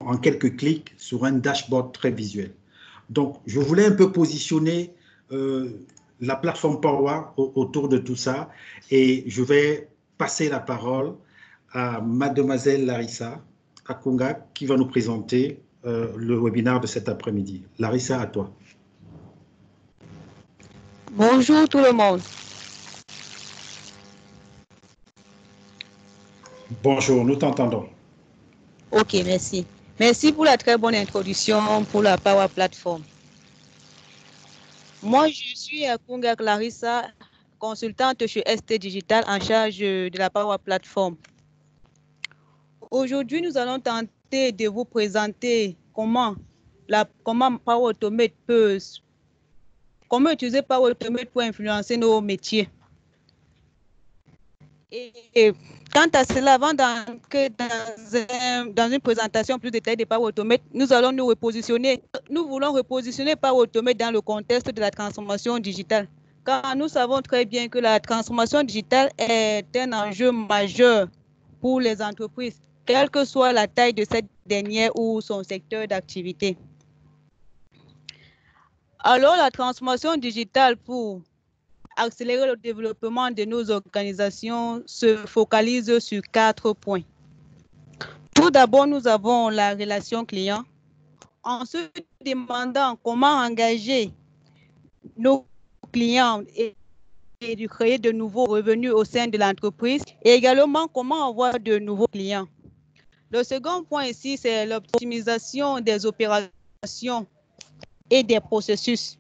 en quelques clics sur un dashboard très visuel. Donc, je voulais un peu positionner la plateforme Power autour de tout ça et je vais passer la parole à mademoiselle Larissa Akunga qui va nous présenter le webinaire de cet après-midi. Larissa, à toi. Bonjour tout le monde. Bonjour, nous t'entendons. Ok, merci. Merci pour la très bonne introduction pour la Power Platform. Moi, je suis Akunga Clarissa, consultante chez ST Digital en charge de la Power Platform. Aujourd'hui, nous allons tenter de vous présenter comment Power Automate comment utiliser Power Automate pour influencer nos métiers. Et quant à cela, avant d'entrer dans une présentation plus détaillée de Power Automate, nous allons nous voulons repositionner Power Automate dans le contexte de la transformation digitale. Car nous savons très bien que la transformation digitale est un enjeu majeur pour les entreprises, quelle que soit la taille de cette dernière ou son secteur d'activité. Alors, la transformation digitale pour accélérer le développement de nos organisations se focalise sur 4 points. Tout d'abord, nous avons la relation client. En se demandant comment engager nos clients et de créer de nouveaux revenus au sein de l'entreprise et également comment avoir de nouveaux clients. Le second point ici, c'est l'optimisation des opérations et des processus.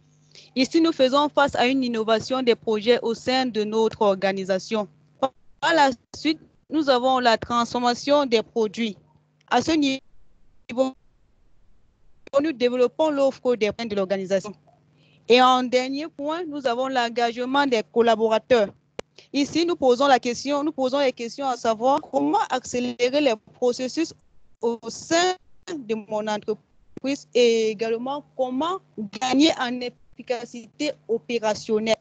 Ici, nous faisons face à une innovation des projets au sein de notre organisation. Par la suite, nous avons la transformation des produits. À ce niveau, nous développons l'offre des points de l'organisation. Et en dernier point, nous avons l'engagement des collaborateurs. Ici, nous posons les questions à savoir comment accélérer les processus au sein de mon entreprise et également comment gagner en efficacité opérationnelle.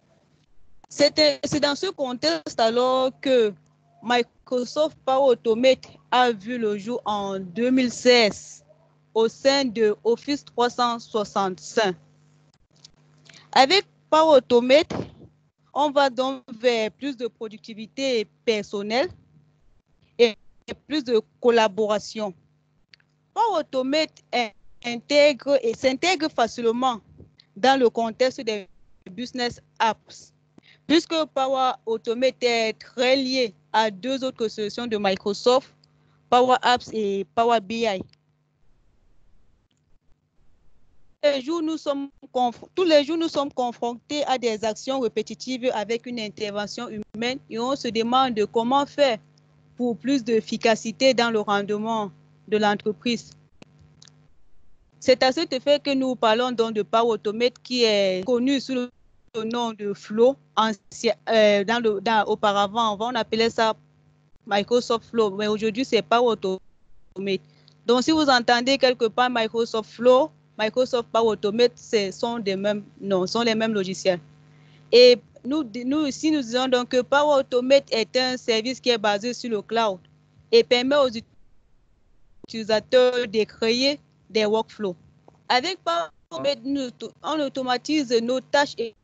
C'est dans ce contexte alors que Microsoft Power Automate a vu le jour en 2016 au sein de Office 365. Avec Power Automate, on va donc vers plus de productivité personnelle et plus de collaboration. Power Automate s'intègre facilement dans le contexte des business apps, puisque Power Automate est très lié à deux autres solutions de Microsoft, Power Apps et Power BI. Tous les jours, nous sommes confrontés à des actions répétitives avec une intervention humaine et on se demande comment faire pour plus d'efficacité dans le rendement de l'entreprise. C'est à cet effet que nous parlons donc de Power Automate qui est connu sous le nom de Flow. Auparavant, on appelait ça Microsoft Flow, mais aujourd'hui, c'est Power Automate. Donc, si vous entendez quelque part Microsoft Flow, Microsoft Power Automate, ce sont les mêmes logiciels. Et nous ici, nous disons donc que Power Automate est un service qui est basé sur le cloud et permet aux utilisateurs de créer des workflows. Avec Power Automate, on automatise nos tâches et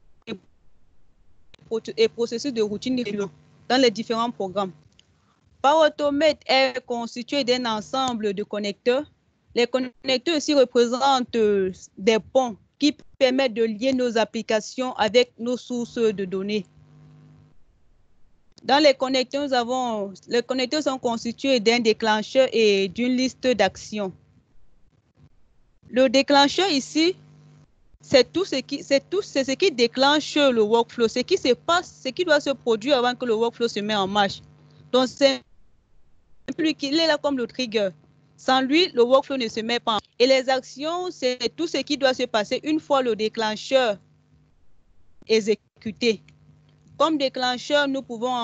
processus de routine dans les différents programmes. Power Automate est constitué d'un ensemble de connecteurs. Les connecteurs ici représentent des ponts qui permettent de lier nos applications avec nos sources de données. Dans les connecteurs, les connecteurs sont constitués d'un déclencheur et d'une liste d'actions. Le déclencheur ici, c'est ce qui déclenche le workflow, ce qui se passe, ce qui doit se produire avant que le workflow se mette en marche. Donc, c'est lui qui est là comme le trigger. Sans lui, le workflow ne se met pas en marche. Et les actions, c'est tout ce qui doit se passer une fois le déclencheur exécuté. Comme déclencheur, nous pouvons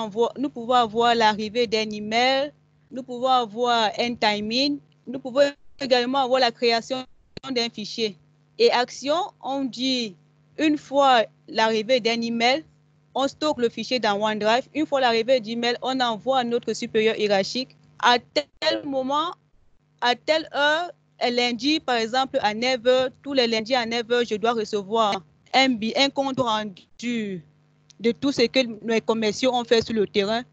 avoir l'arrivée d'un email, nous pouvons avoir un timing, nous pouvons également avoir la création d'un fichier. Et action, on dit une fois l'arrivée d'un email, on stocke le fichier dans OneDrive. Une fois l'arrivée d'email, on envoie à notre supérieur hiérarchique. À tel moment, à telle heure, lundi, par exemple, à 9 h, tous les lundis à 9 h, je dois recevoir un compte rendu de tout ce que mes commerciaux ont fait sur le terrain.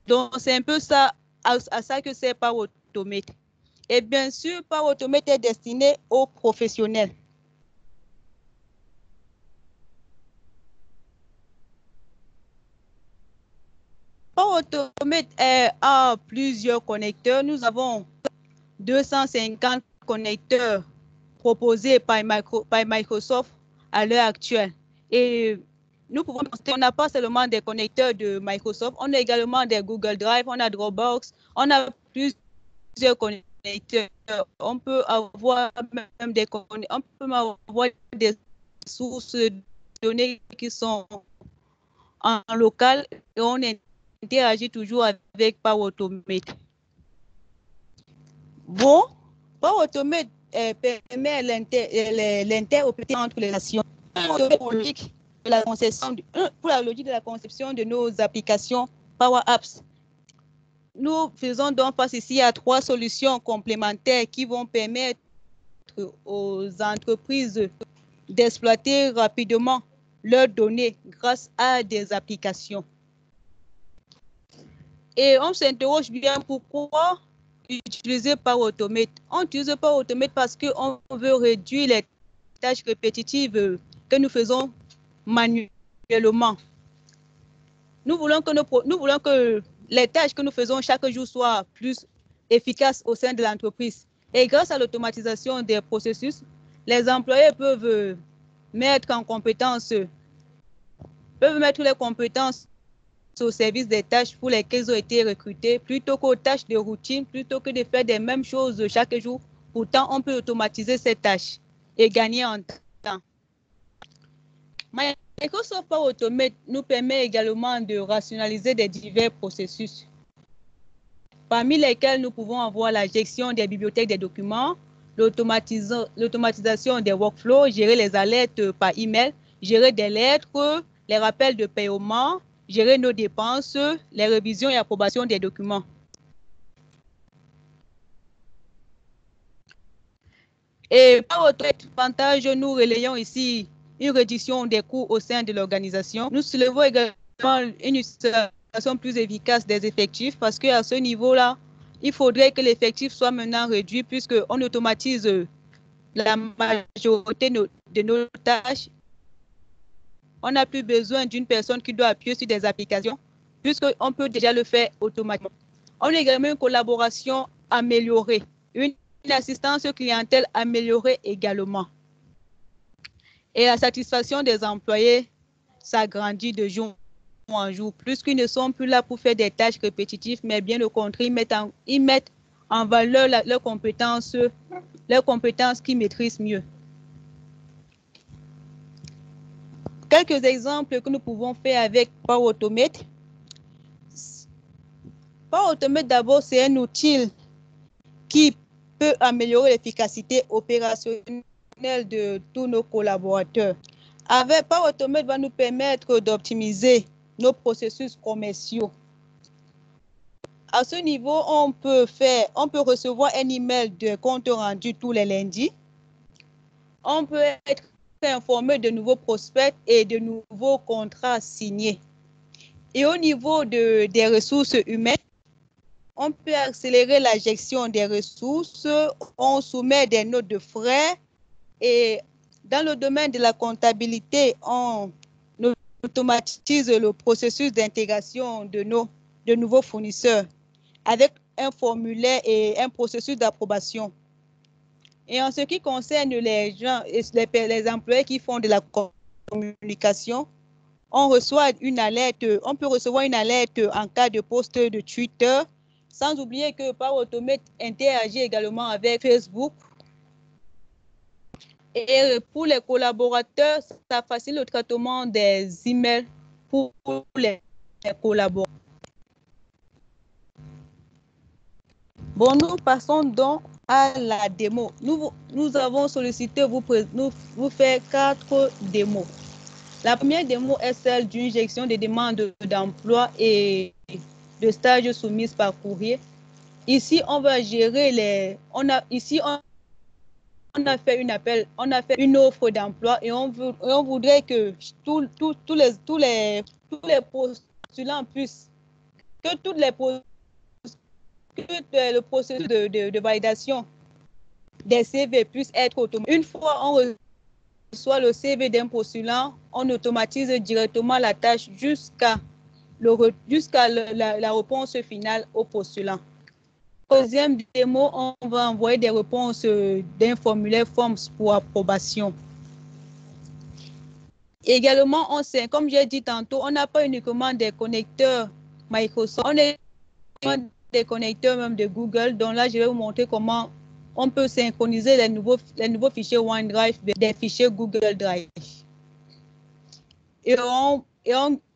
Donc, c'est un peu ça, à ça que c'est Power Automate. Et bien sûr, Power Automate est destiné aux professionnels. Power Automate a plusieurs connecteurs. Nous avons 250 connecteurs proposés par Microsoft à l'heure actuelle. Et nous pouvons constater qu'on n'a pas seulement des connecteurs de Microsoft, on a également des Google Drive, on a Dropbox, on a plusieurs connecteurs. On peut avoir même des sources de données qui sont en local et on interagit toujours avec Power Automate. Bon, Power Automate permet l'interopérabilité entre les nations pour la logique de la conception de nos applications Power Apps. Nous faisons donc face ici à 3 solutions complémentaires qui vont permettre aux entreprises d'exploiter rapidement leurs données grâce à des applications. Et on s'interroge bien pourquoi utiliser Power Automate. On utilise Power Automate parce qu'on veut réduire les tâches répétitives que nous faisons manuellement. Nous voulons que les tâches que nous faisons chaque jour soient plus efficaces au sein de l'entreprise. Et grâce à l'automatisation des processus, les employés peuvent mettre les compétences au service des tâches pour lesquelles ils ont été recrutés, plutôt qu'aux tâches de routine, plutôt que de faire des mêmes choses chaque jour. Pourtant, on peut automatiser ces tâches et gagner en temps. Microsoft Power Automate nous permet également de rationaliser des divers processus, parmi lesquels nous pouvons avoir la gestion des bibliothèques des documents, l'automatisation des workflows, gérer les alertes par email, gérer des lettres, les rappels de paiement, gérer nos dépenses, les révisions et approbations des documents. Et par autre avantage, nous relayons ici une réduction des coûts au sein de l'organisation. Nous soulevons également une utilisation plus efficace des effectifs parce qu'à ce niveau-là, il faudrait que l'effectif soit maintenant réduit puisqu'on automatise la majorité de nos tâches. On n'a plus besoin d'une personne qui doit appuyer sur des applications puisqu'on peut déjà le faire automatiquement. On a également une collaboration améliorée, une assistance clientèle améliorée également. Et la satisfaction des employés s'agrandit de jour en jour, puisqu'ils ne sont plus là pour faire des tâches répétitives, mais bien au contraire, ils mettent en valeur leurs compétences qu'ils maîtrisent mieux. Quelques exemples que nous pouvons faire avec Power Automate. Power Automate, d'abord, c'est un outil qui peut améliorer l'efficacité opérationnelle de tous nos collaborateurs. Avec Power Automate va nous permettre d'optimiser nos processus commerciaux. À ce niveau, on peut recevoir un email de compte rendu tous les lundis. On peut être informé de nouveaux prospects et de nouveaux contrats signés. Et au niveau des ressources humaines, on peut accélérer la gestion des ressources, on soumet des notes de frais et dans le domaine de la comptabilité, on automatise le processus d'intégration de nouveaux fournisseurs avec un formulaire et un processus d'approbation. Et en ce qui concerne les gens et les employés qui font de la communication, on peut recevoir une alerte en cas de post de Twitter, sans oublier que Power Automate interagit également avec Facebook. Et pour les collaborateurs, ça facilite le traitement des emails pour les collaborateurs. Bon, nous passons donc à la démo. Nous avons sollicité vous faire 4 démos. La première démo est celle d'une gestion des demandes d'emploi et de stages soumises par courrier. Ici, on va gérer on a fait une offre d'emploi et on voudrait que tous les postulants puissent, que le processus de validation des CV puisse être automatisé. Une fois on reçoit le CV d'un postulant, on automatise directement la tâche jusqu'à la réponse finale au postulant. Deuxième démo, on va envoyer des réponses d'un formulaire Forms pour approbation. Également, comme j'ai dit tantôt, on n'a pas uniquement des connecteurs Microsoft, on a des connecteurs même de Google. Donc là, je vais vous montrer comment on peut synchroniser les nouveaux fichiers OneDrive des fichiers Google Drive. Et on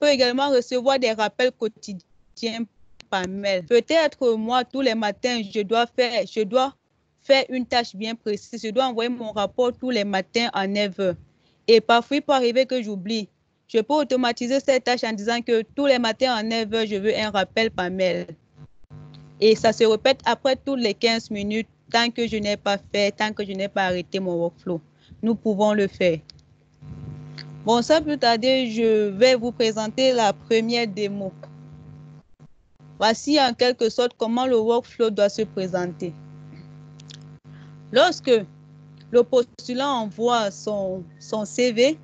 peut également recevoir des rappels quotidiens par mail. Peut-être moi, tous les matins, je dois faire une tâche bien précise. Je dois envoyer mon rapport tous les matins à 9 heures. Et parfois, il peut arriver que j'oublie. Je peux automatiser cette tâche en disant que tous les matins à 9 heures, je veux un rappel par mail. Et ça se répète après toutes les 15 minutes, tant que je n'ai pas arrêté mon workflow. Nous pouvons le faire. Bon, sans plus tarder, je vais vous présenter la première démo. Voici en quelque sorte comment le workflow doit se présenter. Lorsque le postulant envoie son CV,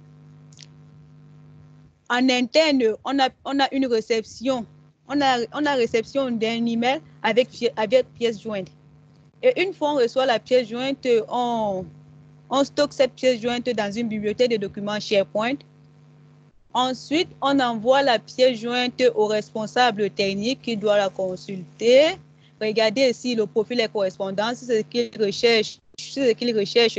en interne, on a une réception. On a réception d'un email avec pièce jointe. Et une fois on reçoit la pièce jointe, on stocke cette pièce jointe dans une bibliothèque de documents SharePoint. Ensuite, on envoie la pièce jointe au responsable technique qui doit la consulter, regarder si le profil est correspondant, si c'est ce qu'il recherche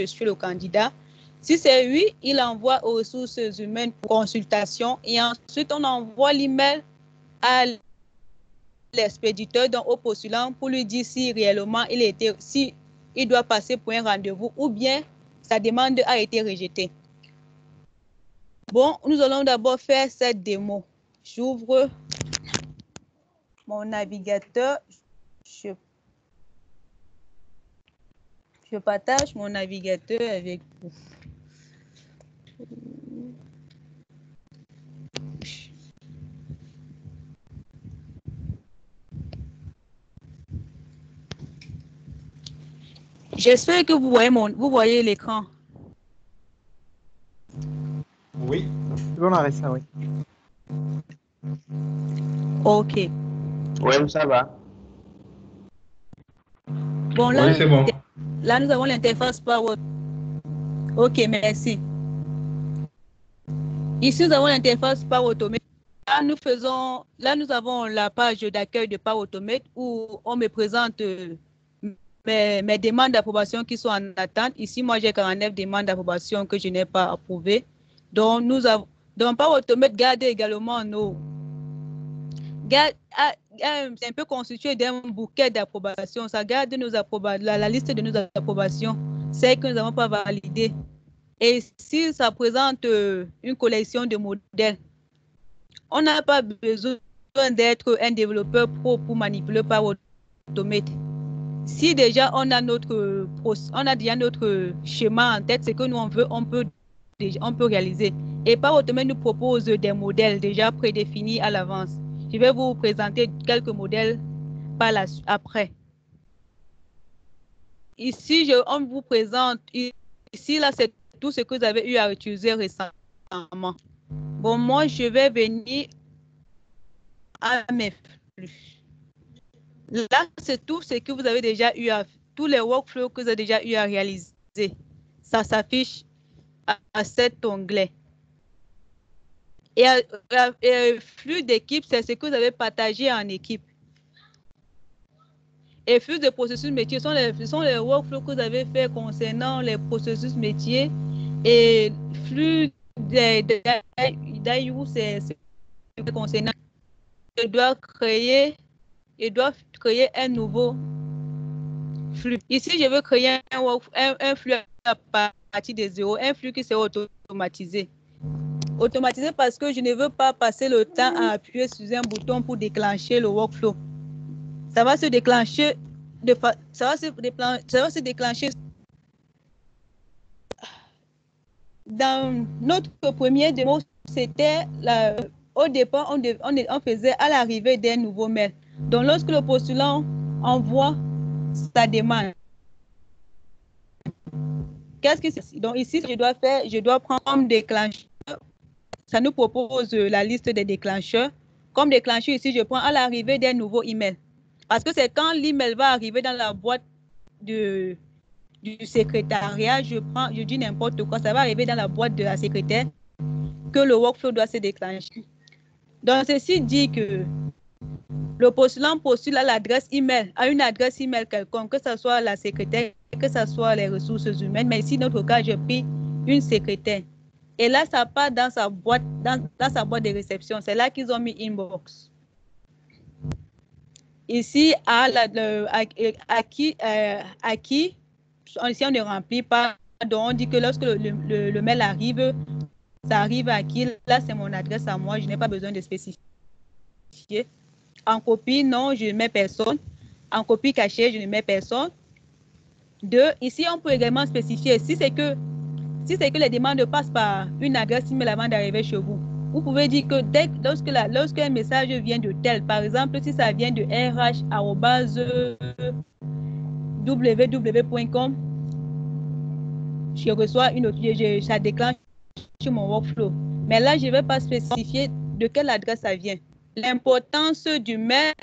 sur le candidat. Si c'est oui, il envoie aux ressources humaines pour consultation et ensuite on envoie l'email à l'expéditeur, donc au postulant, pour lui dire si réellement il doit passer pour un rendez-vous ou bien sa demande a été rejetée. Bon, nous allons d'abord faire cette démo. J'ouvre mon navigateur. Je partage mon navigateur avec vous. J'espère que vous voyez l'écran. Oui. On arrête ça, oui. OK. Oui, ça va. Bon, là, Oui, c'est bon. Là, nous avons l'interface Power. OK, merci. Ici, nous avons l'interface Power Automate. Là, nous avons la page d'accueil de Power Automate où on me présente mes demandes d'approbation qui sont en attente. Ici, moi, j'ai 49 demandes d'approbation que je n'ai pas approuvées. Donc, Power Automate garde également c'est un peu constitué d'un bouquet d'approbation. Ça garde la liste de nos approbations, celles que nous n'avons pas validées. Et si ça présente une collection de modèles, on n'a pas besoin d'être un développeur pro pour manipuler Power Automate. Si déjà on a déjà notre schéma en tête, c'est que nous on veut, on peut réaliser. Et Power Automate nous propose des modèles déjà prédéfinis à l'avance. Je vais vous présenter quelques modèles après. Ici, on vous présente, ici, là, c'est tout ce que vous avez eu à utiliser récemment. Bon, moi, je vais venir à mes flux. Là, c'est tout ce que vous avez déjà eu tous les workflows que vous avez déjà eu à réaliser. Ça s'affiche à cet onglet. Et flux d'équipe, c'est ce que vous avez partagé en équipe. Et flux de processus métier sont les workflows que vous avez fait concernant les processus métiers. Et flux d'IU, c'est concernant. Je dois créer un nouveau flux. Ici, je veux créer un flux à partir de zéro, un flux qui sera automatisé. Automatisé parce que je ne veux pas passer le temps à appuyer sur un bouton pour déclencher le workflow. Ça va se déclencher dans notre premier démo, c'était au départ, on faisait à l'arrivée des nouveaux mails. Donc, lorsque le postulant envoie sa demande, qu'est-ce que c'est? Donc, ici, je dois prendre comme déclencheur. Ça nous propose la liste des déclencheurs. Comme déclencheur, ici, je prends à l'arrivée des nouveaux emails. Parce que c'est quand l'email va arriver dans la boîte du secrétariat, je dis n'importe quoi, ça va arriver dans la boîte de la secrétaire que le workflow doit se déclencher. Donc, ceci dit que le postulant postule à l'adresse email, à une adresse email quelconque, que ce soit la secrétaire, que ce soit les ressources humaines, mais ici, dans notre cas, j'ai pris une secrétaire. Et là, ça part dans sa boîte, dans sa boîte de réception. C'est là qu'ils ont mis inbox. Ici, ici, on ne remplit pas. Donc, on dit que lorsque le mail arrive, ça arrive à qui? Là, c'est mon adresse à moi. Je n'ai pas besoin de spécifier. En copie, non, je ne mets personne. En copie cachée, je ne mets personne. 2. Ici, on peut également spécifier si c'est que les demandes passent par une adresse email avant d'arriver chez vous. Vous pouvez dire que lorsqu'un message vient de tel, par exemple, si ça vient de rh@www.com, je reçois une autre, ça déclenche sur mon workflow. Mais là, je ne vais pas spécifier de quelle adresse ça vient. L'importance du mail,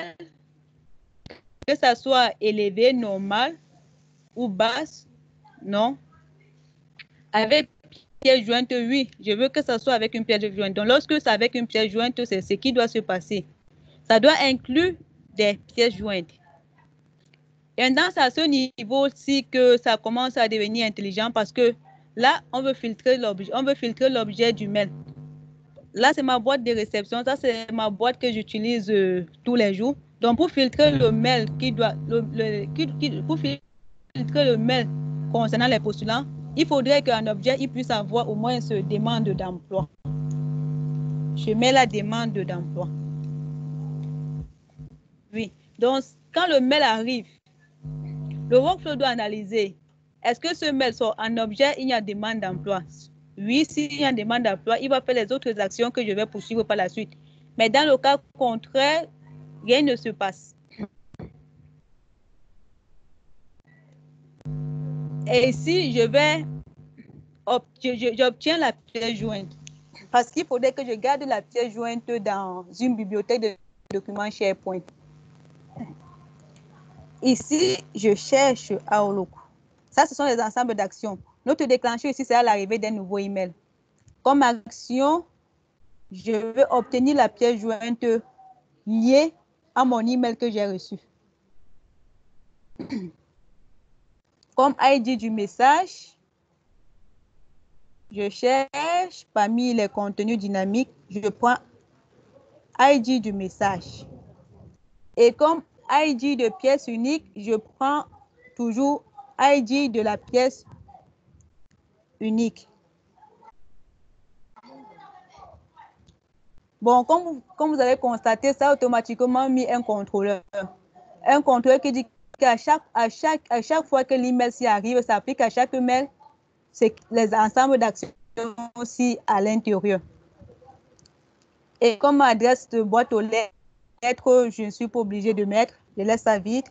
que ça soit élevé, normal ou basse, non. Avec pièce jointe, oui, je veux que ça soit avec une pièce jointe. Donc, lorsque c'est avec une pièce jointe, c'est ce qui doit se passer. Ça doit inclure des pièces jointes. Et maintenant, c'est à ce niveau aussi que ça commence à devenir intelligent parce que là, on veut filtrer l'objet du mail. Là, c'est ma boîte de réception. Ça, c'est ma boîte que j'utilise tous les jours. Donc, pour filtrer le mail pour filtrer le mail concernant les postulants, il faudrait qu'un objet il puisse avoir au moins une demande d'emploi. Je mets la demande d'emploi. Oui. Donc, quand le mail arrive, le workflow doit analyser. Est-ce que ce mail sort en objet, il y a demande d'emploi? Oui, s'il y a une demande d'emploi, il va faire les autres actions que je vais poursuivre par la suite. Mais dans le cas contraire, rien ne se passe. Et ici, j'obtiens la pièce jointe. Parce qu'il faudrait que je garde la pièce jointe dans une bibliothèque de documents SharePoint. Ici, je cherche Outlook. Ça, ce sont les ensembles d'actions. Notre déclencheur ici, c'est à l'arrivée d'un nouveau email. Comme action, je veux obtenir la pièce jointe liée à mon email que j'ai reçu. Comme ID du message, je cherche parmi les contenus dynamiques, je prends ID du message. Et comme ID de pièce unique, je prends toujours ID de la pièce unique. Bon, comme vous avez constaté, ça a automatiquement mis un contrôleur. Un contrôleur qui dit qu'à chaque fois que l'email s'y arrive, ça applique à chaque mail, c'est les ensembles d'actions aussi à l'intérieur. Et comme adresse de boîte aux lettres, je ne suis pas obligée de mettre, je laisse ça vide.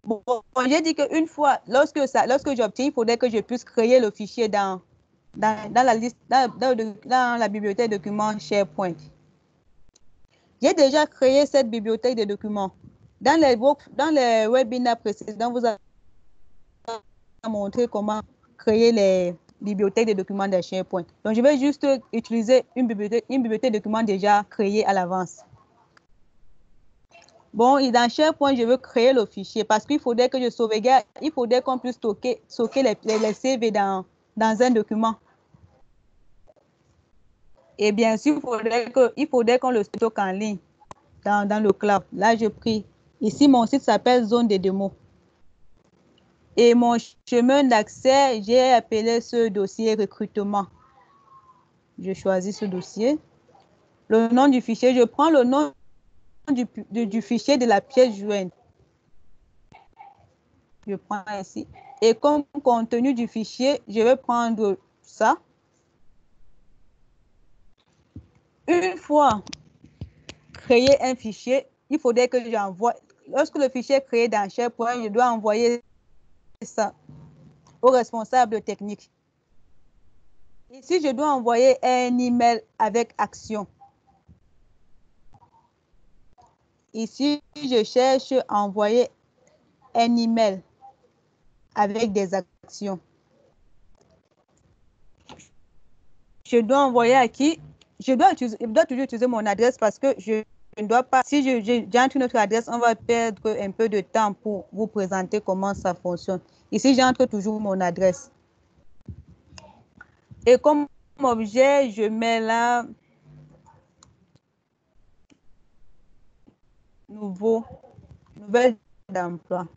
Bon, j'ai dit qu'une fois, lorsque j'obtiens, il faudrait que je puisse créer le fichier dans la liste, dans la bibliothèque de documents SharePoint. J'ai déjà créé cette bibliothèque de documents. Dans les webinaires précédents, vous avez montré comment créer les bibliothèques de documents de SharePoint. Donc, je vais juste utiliser une bibliothèque de documents déjà créée à l'avance. Bon, et dans SharePoint, je veux créer le fichier parce qu'il faudrait que je sauvegarde, il faudrait qu'on puisse stocker les CV dans un document. Et bien sûr, il faudrait qu'on le stocke en ligne dans le cloud. Là, je prie. Ici, mon site s'appelle Zone de démo. Et mon chemin d'accès, j'ai appelé ce dossier recrutement. Je choisis ce dossier. Le nom du fichier, je prends le nom du fichier de la pièce jointe. Je prends ici. Et comme contenu du fichier, je vais prendre ça. Une fois créé un fichier, il faudrait que j'envoie. Lorsque le fichier est créé dans SharePoint, je dois envoyer ça au responsable technique. Ici, je dois envoyer un email avec action. Ici, je cherche à envoyer un email avec des actions. Je dois envoyer à qui? Je dois toujours utiliser mon adresse parce que je ne dois pas, si j'entre notre adresse, on va perdre un peu de temps pour vous présenter comment ça fonctionne. Ici, j'entre toujours mon adresse. Et comme objet, je mets là nouvelle d'emploi.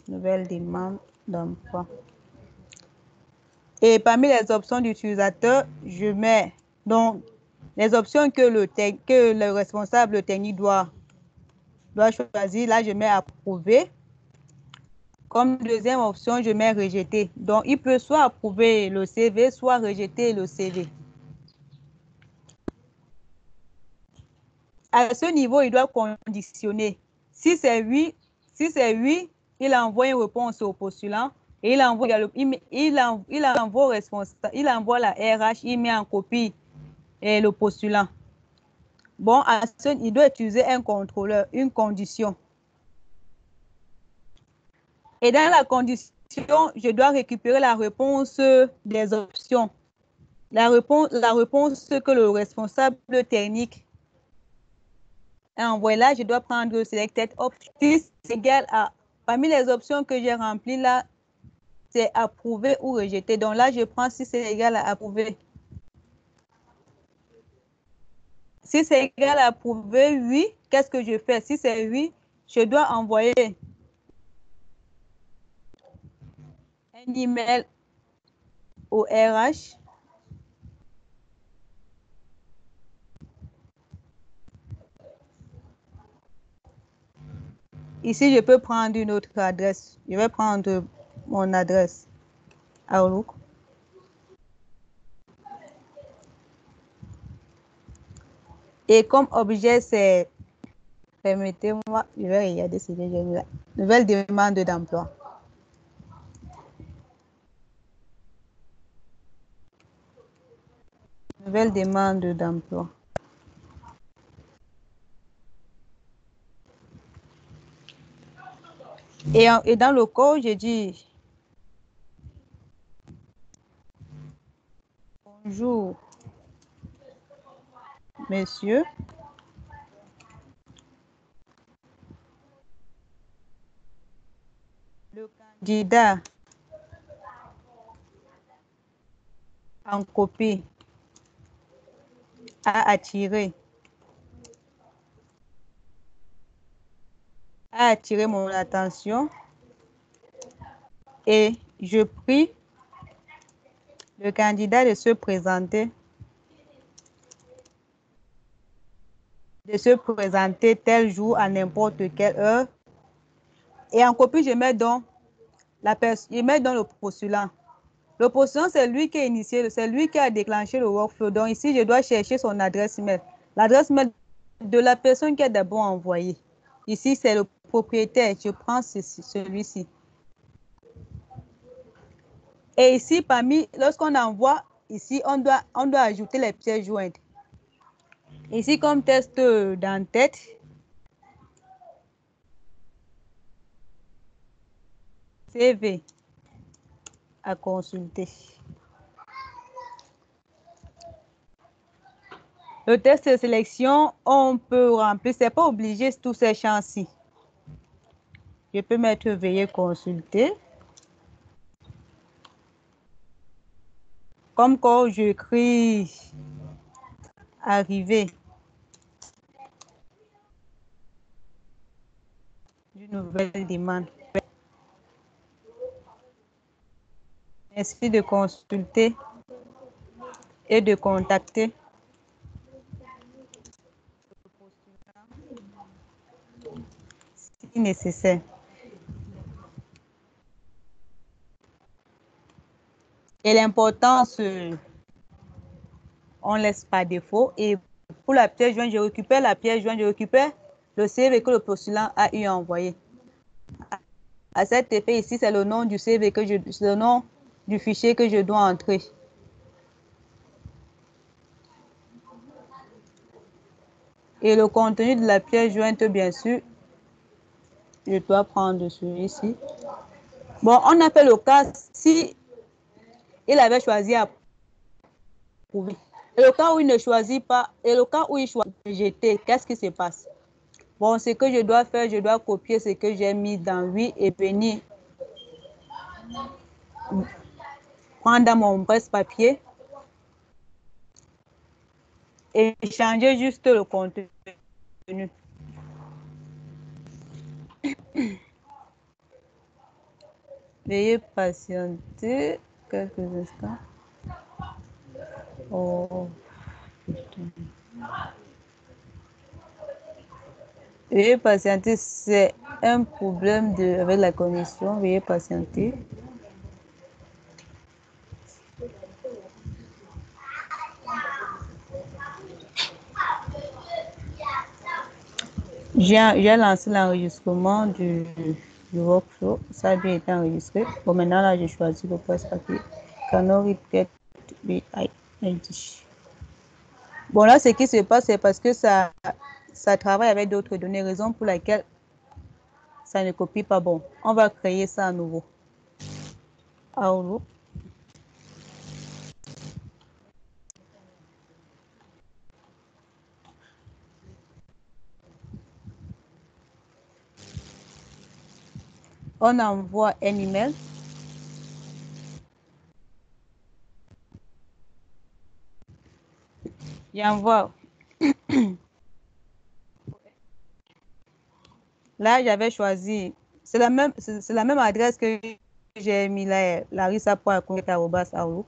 Nouvelle demande d'emploi. Et parmi les options d'utilisateur, je mets donc les options que le responsable technique doit choisir. Là, je mets approuver. Comme deuxième option, je mets rejeter. Donc, il peut soit approuver le CV, soit rejeter le CV. À ce niveau, il doit conditionner. Si c'est oui, il envoie une réponse au postulant et il envoie au responsable, il envoie la RH, il met en copie le postulant. Bon, il doit utiliser un contrôleur, une condition. Et dans la condition, je dois récupérer la réponse des options. La réponse que le responsable technique a envoyé là, je dois prendre selected option. Si c'est égal à, parmi les options que j'ai remplies là, c'est approuver ou rejeter. Donc là, je prends si c'est égal à approuver. Si c'est égal à approuver, oui, qu'est-ce que je fais? Si c'est oui, je dois envoyer un email au RH. Ici, je peux prendre une autre adresse. Je vais prendre mon adresse Outlook. Et comme objet, c'est, permettez-moi, je vais regarder ce que j'ai mis là. Nouvelle demande d'emploi. Nouvelle demande d'emploi. Et dans le code, j'ai dit bonjour, monsieur. Le candidat en copie a attiré mon attention et je prie le candidat de se présenter tel jour à n'importe quelle heure. Et en copie, je mets donc le postulant. Le postulant, c'est lui qui a initié, c'est lui qui a déclenché le workflow. Donc ici, je dois chercher son adresse mail. L'adresse mail de la personne qui a d'abord envoyé. Ici, c'est le propriétaire. Je prends celui-ci. Et ici, lorsqu'on envoie, ici, on doit ajouter les pièces jointes. Ici, comme test d'en-tête, CV à consulter. Le test de sélection, on peut remplir, c'est pas obligé tous ces champs-ci. Je peux mettre veuillez consulter. Comme quand j'écris arriver d'une nouvelle demande. Merci de consulter et de contacter si nécessaire. Et l'importance, on laisse par défaut. Et pour la pièce jointe, je récupère la pièce jointe, je récupère le CV que le postulant a eu envoyé. À cet effet, ici, c'est le nom du CV c'est le nom du fichier que je dois entrer. Et le contenu de la pièce jointe, bien sûr, je dois prendre celui-ci. Bon, on a fait le cas si il avait choisi approuver. Et le cas où il ne choisit pas, et le cas où il choisit rejeter, qu'est-ce qui se passe? Bon, ce que je dois faire, je dois copier ce que j'ai mis dans oui et venir prendre dans mon presse-papier et changer juste le contenu. Veuillez patienter quelques instants. Oh, putain. Veuillez patienter, c'est un problème avec la connexion. Veuillez patienter. J'ai lancé l'enregistrement du workflow. Ça a bien été enregistré. Bon, maintenant, là, j'ai choisi le presse-papier. Cannot get BID. Bon, là, ce qui se passe, c'est parce que ça travaille avec d'autres données, raison pour laquelle ça ne copie pas. Bon, on va créer ça à nouveau. Outlook. On envoie un email. J'envoie. Là, j'avais choisi. C'est la même adresse que j'ai mis là, larissa.outlook.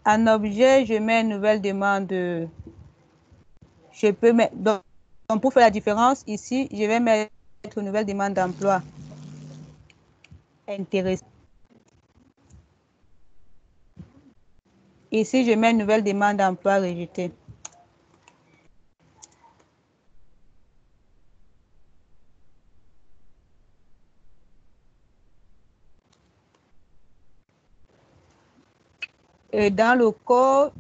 En objet, je mets une nouvelle demande. Je peux mettre. Donc, pour faire la différence, ici, je vais mettre une nouvelle demande d'emploi. Intéressant. Ici, je mets une nouvelle demande d'emploi rejetée. Et dans le code,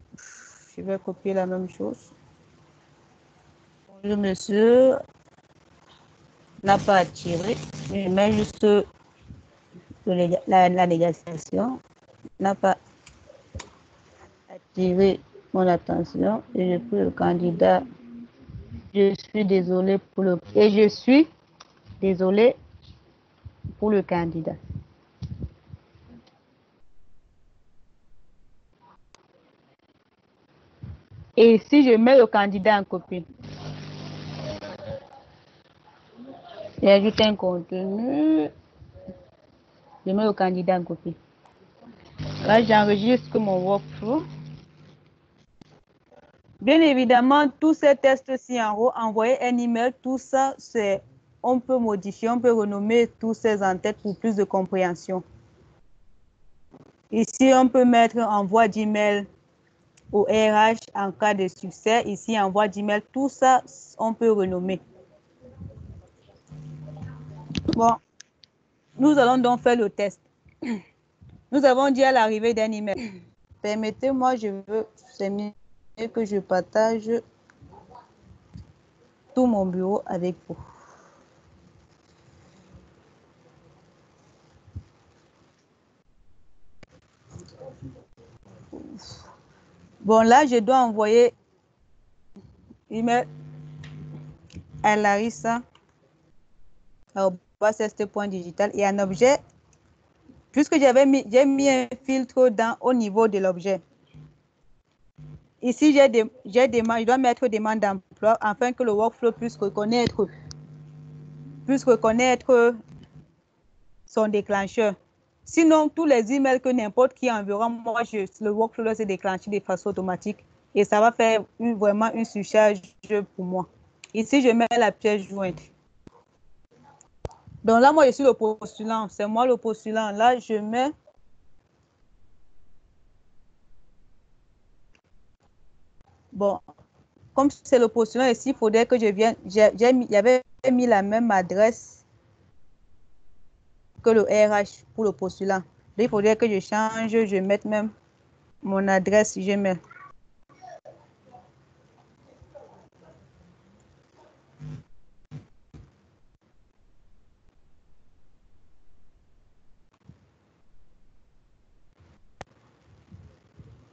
je vais copier la même chose. Bonjour, monsieur. N'a pas attiré. Je mets juste la négation. N'a pas attiré mon attention. Et je prie le candidat. Je suis désolé pour le... Et je suis désolé pour le candidat. Et si je mets le candidat en copie, j'ajoute un contenu, je mets le candidat en copie. Là, j'enregistre mon workflow. Bien évidemment, tous ces tests-ci en haut, envoyer un email, tout ça, on peut modifier, on peut renommer tous ces en-têtes pour plus de compréhension. Ici, on peut mettre envoi d'email au RH en cas de succès. Ici, envoi d'email, tout ça, on peut renommer. Bon, nous allons donc faire le test. Nous avons dit à l'arrivée d'un email. Permettez-moi, c'est mieux que je partage tout mon bureau avec vous. Bon, là, je dois envoyer email à larissa@st.digital et un objet, puisque j'ai mis un filtre au niveau de l'objet. Ici, je dois mettre demande d'emploi afin que le workflow puisse reconnaître son déclencheur. Sinon, tous les emails que n'importe qui enverra, moi, le workflow doit se déclencher de façon automatique et ça va faire vraiment une surcharge pour moi. Ici, je mets la pièce jointe. Donc là, moi, je suis le postulant. C'est moi le postulant. Là, je mets... Bon, comme c'est le postulant ici, il faudrait que je vienne... J'avais mis la même adresse que le RH pour le postulant. Donc, il faudrait que je change, je mette même mon adresse Gmail.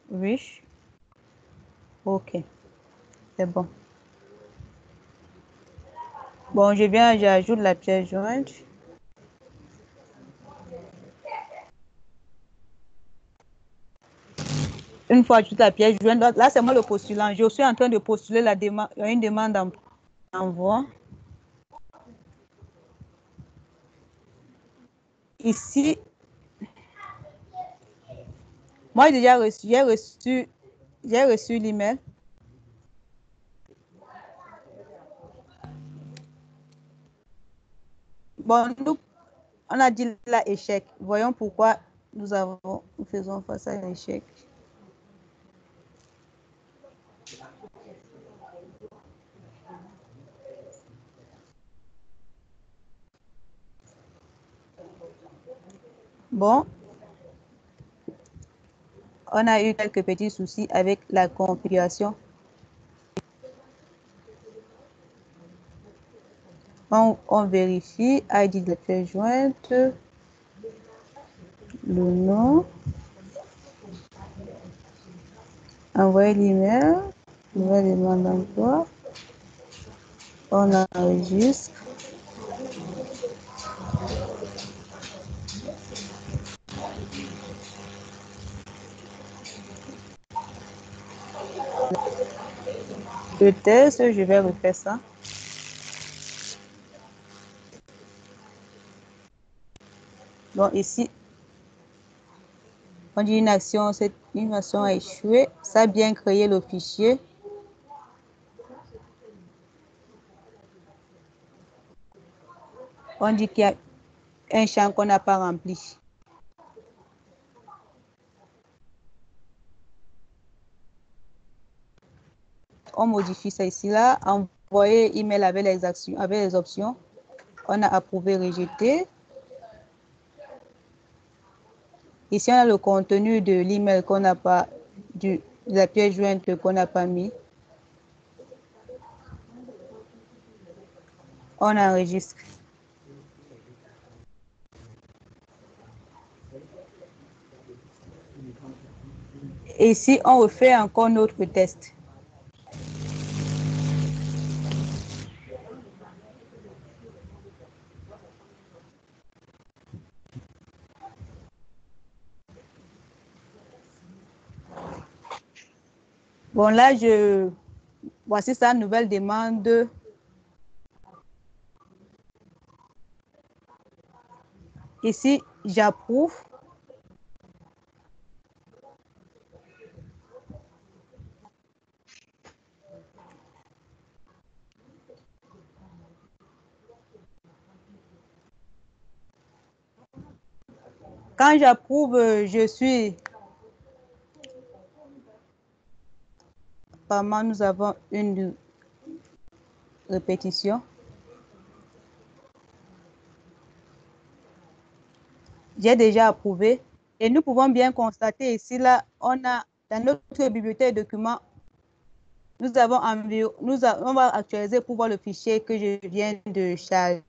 Oui. OK. C'est bon. Bon, je viens, j'ajoute la pièce jointe. Une fois toute la pièce jointe, là, c'est moi le postulant. Je suis en train de postuler une demande d'envoi. Ici, moi, j'ai reçu l'email. Bon, nous, on a dit là échec. Voyons pourquoi nous faisons face à l'échec. Bon, on a eu quelques petits soucis avec la configuration. On vérifie, ID de la pièce jointe, le nom, envoyer l'email, nouvelle demande d'emploi, on enregistre. Le test, je vais refaire ça. Bon, ici, on dit une action a échoué. Ça a bien créé le fichier. On dit qu'il y a un champ qu'on n'a pas rempli. On modifie ça ici, là. Envoyer email avec les options. On a approuvé, rejeté. Ici, on a le contenu de l'email qu'on n'a pas, de la pièce jointe qu'on n'a pas mis. On enregistre. Et ici, on refait encore notre test. Bon, là, voici sa nouvelle demande. Ici, j'approuve. Quand j'approuve, je suis... Apparemment, nous avons une répétition. J'ai déjà approuvé. Et nous pouvons bien constater ici, là, on a dans notre bibliothèque de documents, on va actualiser pour voir le fichier que je viens de charger.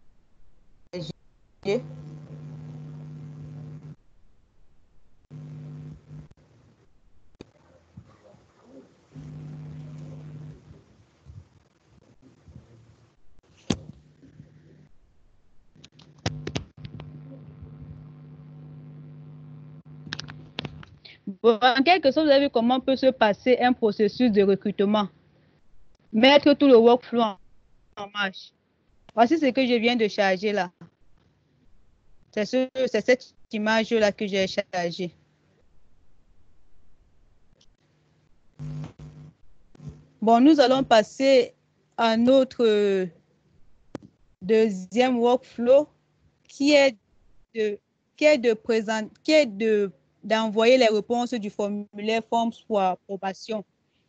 Bon, en quelque sorte, vous avez vu comment peut se passer un processus de recrutement. Mettre tout le workflow en marche. Voici ce que je viens de charger là. C'est cette image-là que j'ai chargée. Bon, nous allons passer à notre deuxième workflow qui est d'envoyer les réponses du formulaire Forms pour approbation.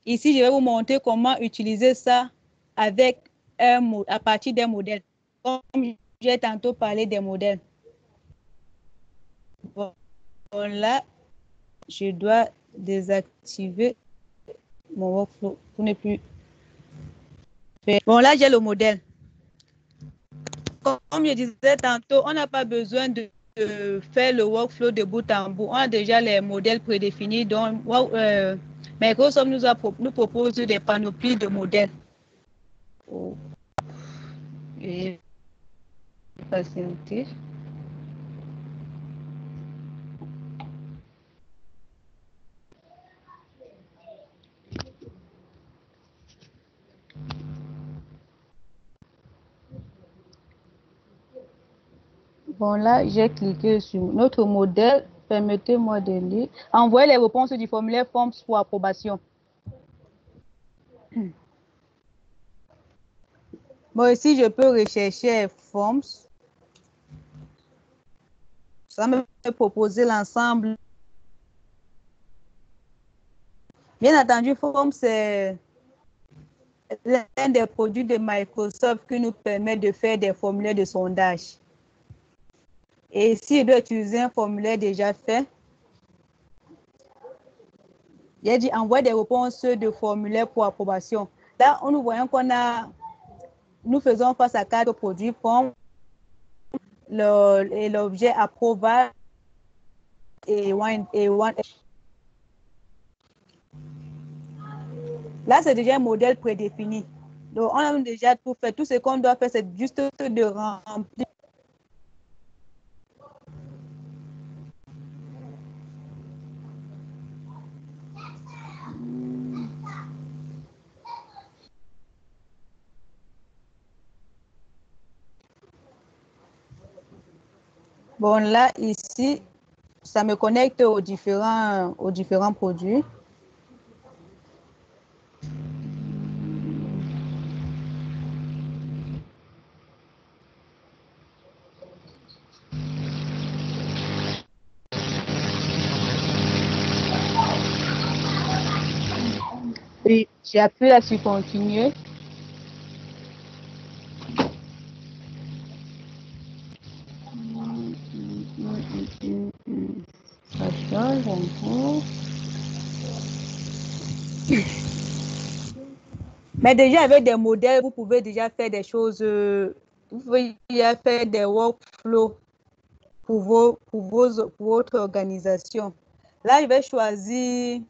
Ici, je vais vous montrer comment utiliser ça avec à partir des modèles. Comme j'ai tantôt parlé des modèles. Voilà, je dois désactiver mon workflow pour ne plus faire. Bon, là, j'ai le modèle. Comme je disais tantôt, on n'a pas besoin de faire le workflow de bout en bout. On a déjà les modèles prédéfinis. Donc, Microsoft nous propose des panoplies de modèles. Et patienter. Bon, là, j'ai cliqué sur notre modèle. Permettez-moi de lire. Envoyer les réponses du formulaire Forms pour approbation. Moi aussi, je peux rechercher Forms. Ça me fait proposer l'ensemble. Bien entendu, Forms, c'est l'un des produits de Microsoft qui nous permet de faire des formulaires de sondage. Et si je dois utiliser un formulaire déjà fait, j'ai dit envoyer des réponses de formulaires pour approbation. Là, nous voyons nous faisons face à 4 produits formes, l'objet approval et one. Là, c'est déjà un modèle prédéfini. Donc, on a déjà tout fait. Tout ce qu'on doit faire, c'est juste de remplir. Bon, là, ici, ça me connecte aux différents produits. Puis, j'appuie là sur continuer. Ça change encore. Mais déjà, avec des modèles, vous pouvez déjà faire des choses. Vous pouvez déjà faire des workflows pour votre organisation. Là, je vais choisir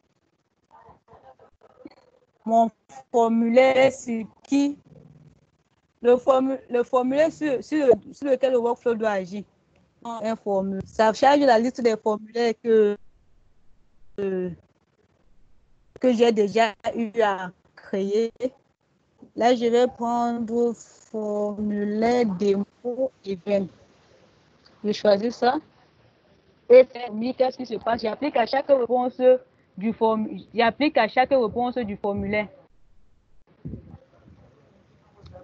mon formulaire sur qui, le formulaire sur lequel le workflow doit agir. Un formulaire. Ça charge la liste des formulaires que j'ai déjà eu à créer. Là, je vais prendre formulaire démo event. Je choisis ça. Et qu'est-ce qui se passe? J'applique à chaque réponse du formulaire.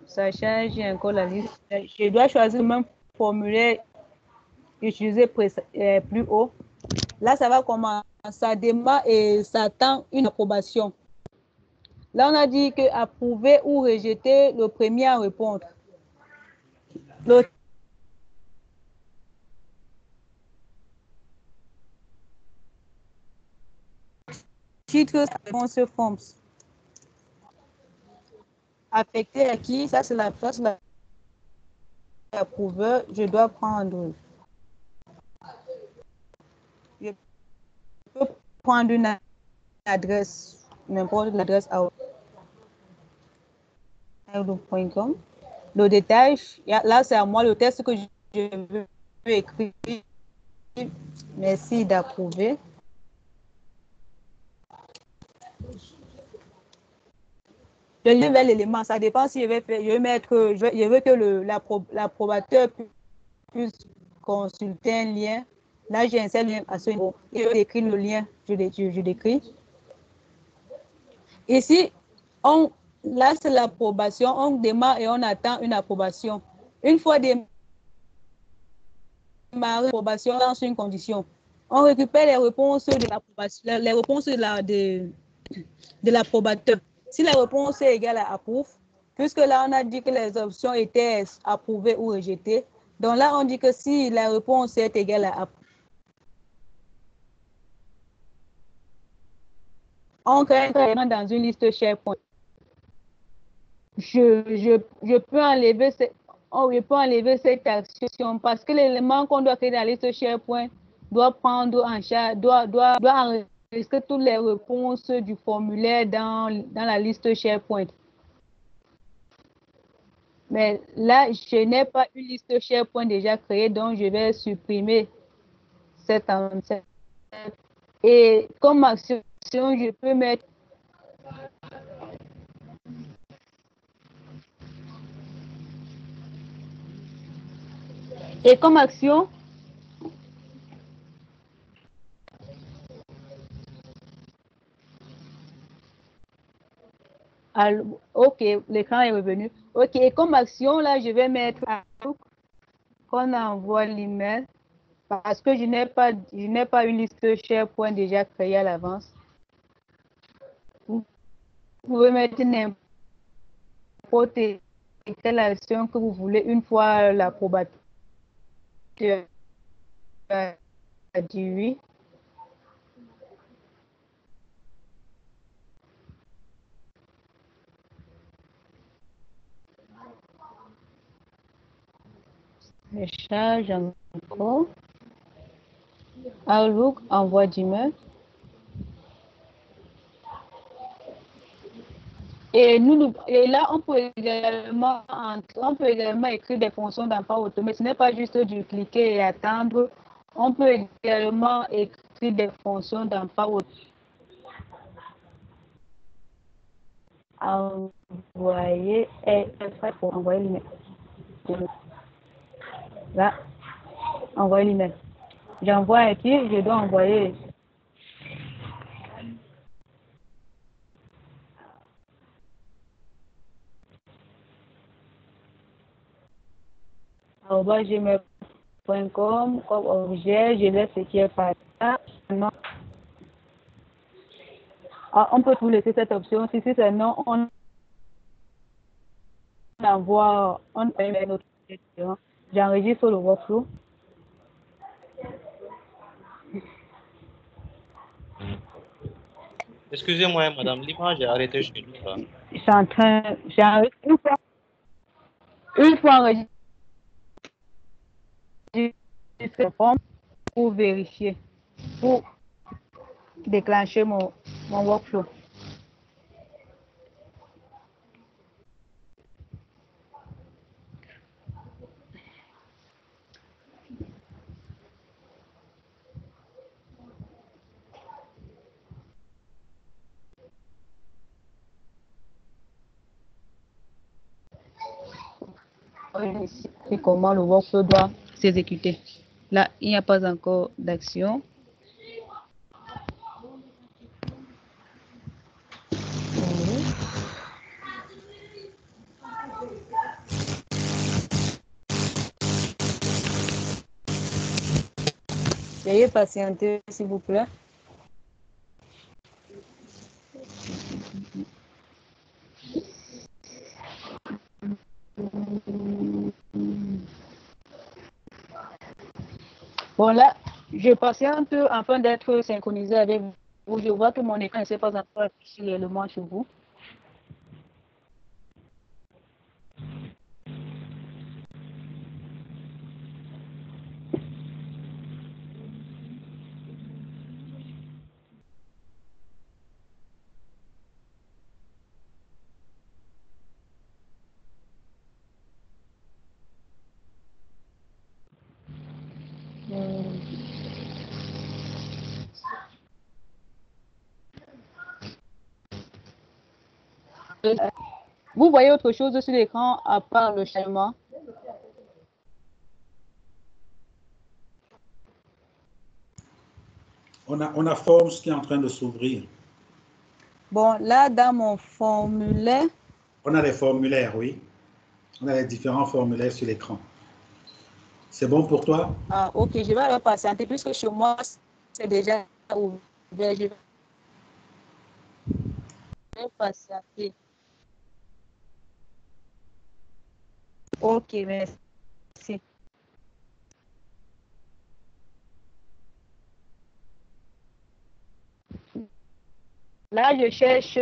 Ça change encore la liste. Je dois choisir le même formulaire utilisé plus haut. Là, ça va commencer. Ça démarre et ça attend une approbation. Là, on a dit que approuver ou rejeter le premier à répondre. Le titre, réponse Forms. Affecté à qui? Ça, c'est l'approuveur. Je dois prendre. Je peux prendre une adresse, n'importe l'adresse outlook.com. Le détail, là, c'est à moi le texte que je veux écrire. Merci d'approuver. Je lis vers l'élément, ça dépend si je veux que l'approbateur puisse consulter un lien. Là, j'ai un seul lien à ce niveau. Je vais écrire le lien, je l'écris. Ici, là, c'est l'approbation. On démarre et on attend une approbation. Une fois démarré l'approbation dans une condition, on récupère les réponses de l'approbation, les réponses de l'approbateur. Si la réponse est égale à approuve, puisque là, on a dit que les options étaient approuvées ou rejetées, donc là, on dit que si la réponse est égale à approuve, on crée dans une liste SharePoint. Je peux enlever cette action parce que l'élément qu'on doit créer dans la liste SharePoint doit prendre en charge, doit enregistrer toutes les réponses du formulaire dans la liste SharePoint. Mais là, je n'ai pas une liste SharePoint déjà créée, donc je vais supprimer cette enceinte. Et comme action, je peux mettre et comme action, ok, l'écran est revenu. Ok, et comme action, là, je vais mettre qu'on envoie l'email parce que je n'ai pas une liste SharePoint déjà créée à l'avance. Vous pouvez mettre n'importe quelle action que vous voulez une fois l'approbateur a dit oui. Je charge encore. Outlook, envoi d'email. Et là, on peut également écrire des fonctions d'emploi automé. Ce n'est pas juste du cliquer et attendre. On peut également écrire des fonctions d'emploi automé. Envoyer et prêt pour envoyer l'email. Là, envoyer l'email. J'envoie ici, je dois envoyer. gmail.com comme objet, je laisse ce qui est par là. On peut tout laisser cette option. Si c'est non, on envoie une autre question. J'enregistre le workflow. Excusez-moi, madame, l'image est arrêtée chez nous. Là. Je suis en train, une fois enregistré pour vérifier, pour déclencher mon workflow. Et comment le workflow doit s'exécuter. Là, il n'y a pas encore d'action. Veuillez patienter, s'il vous plaît. Bon, là, je patiente afin d'être synchronisé avec vous. Je vois que mon écran ne s'est pas encore affiché réellement sur vous. Vous voyez autre chose sur l'écran à part le changement? On a Forms qui est en train de s'ouvrir. Bon, là, dans mon formulaire, On a les formulaires, oui. On a les différents formulaires sur l'écran. C'est bon pour toi? Ah, ok, je vais alors patienter puisque chez moi, c'est déjà ouvert. Je vais patienter. Ok, merci. Là, je cherche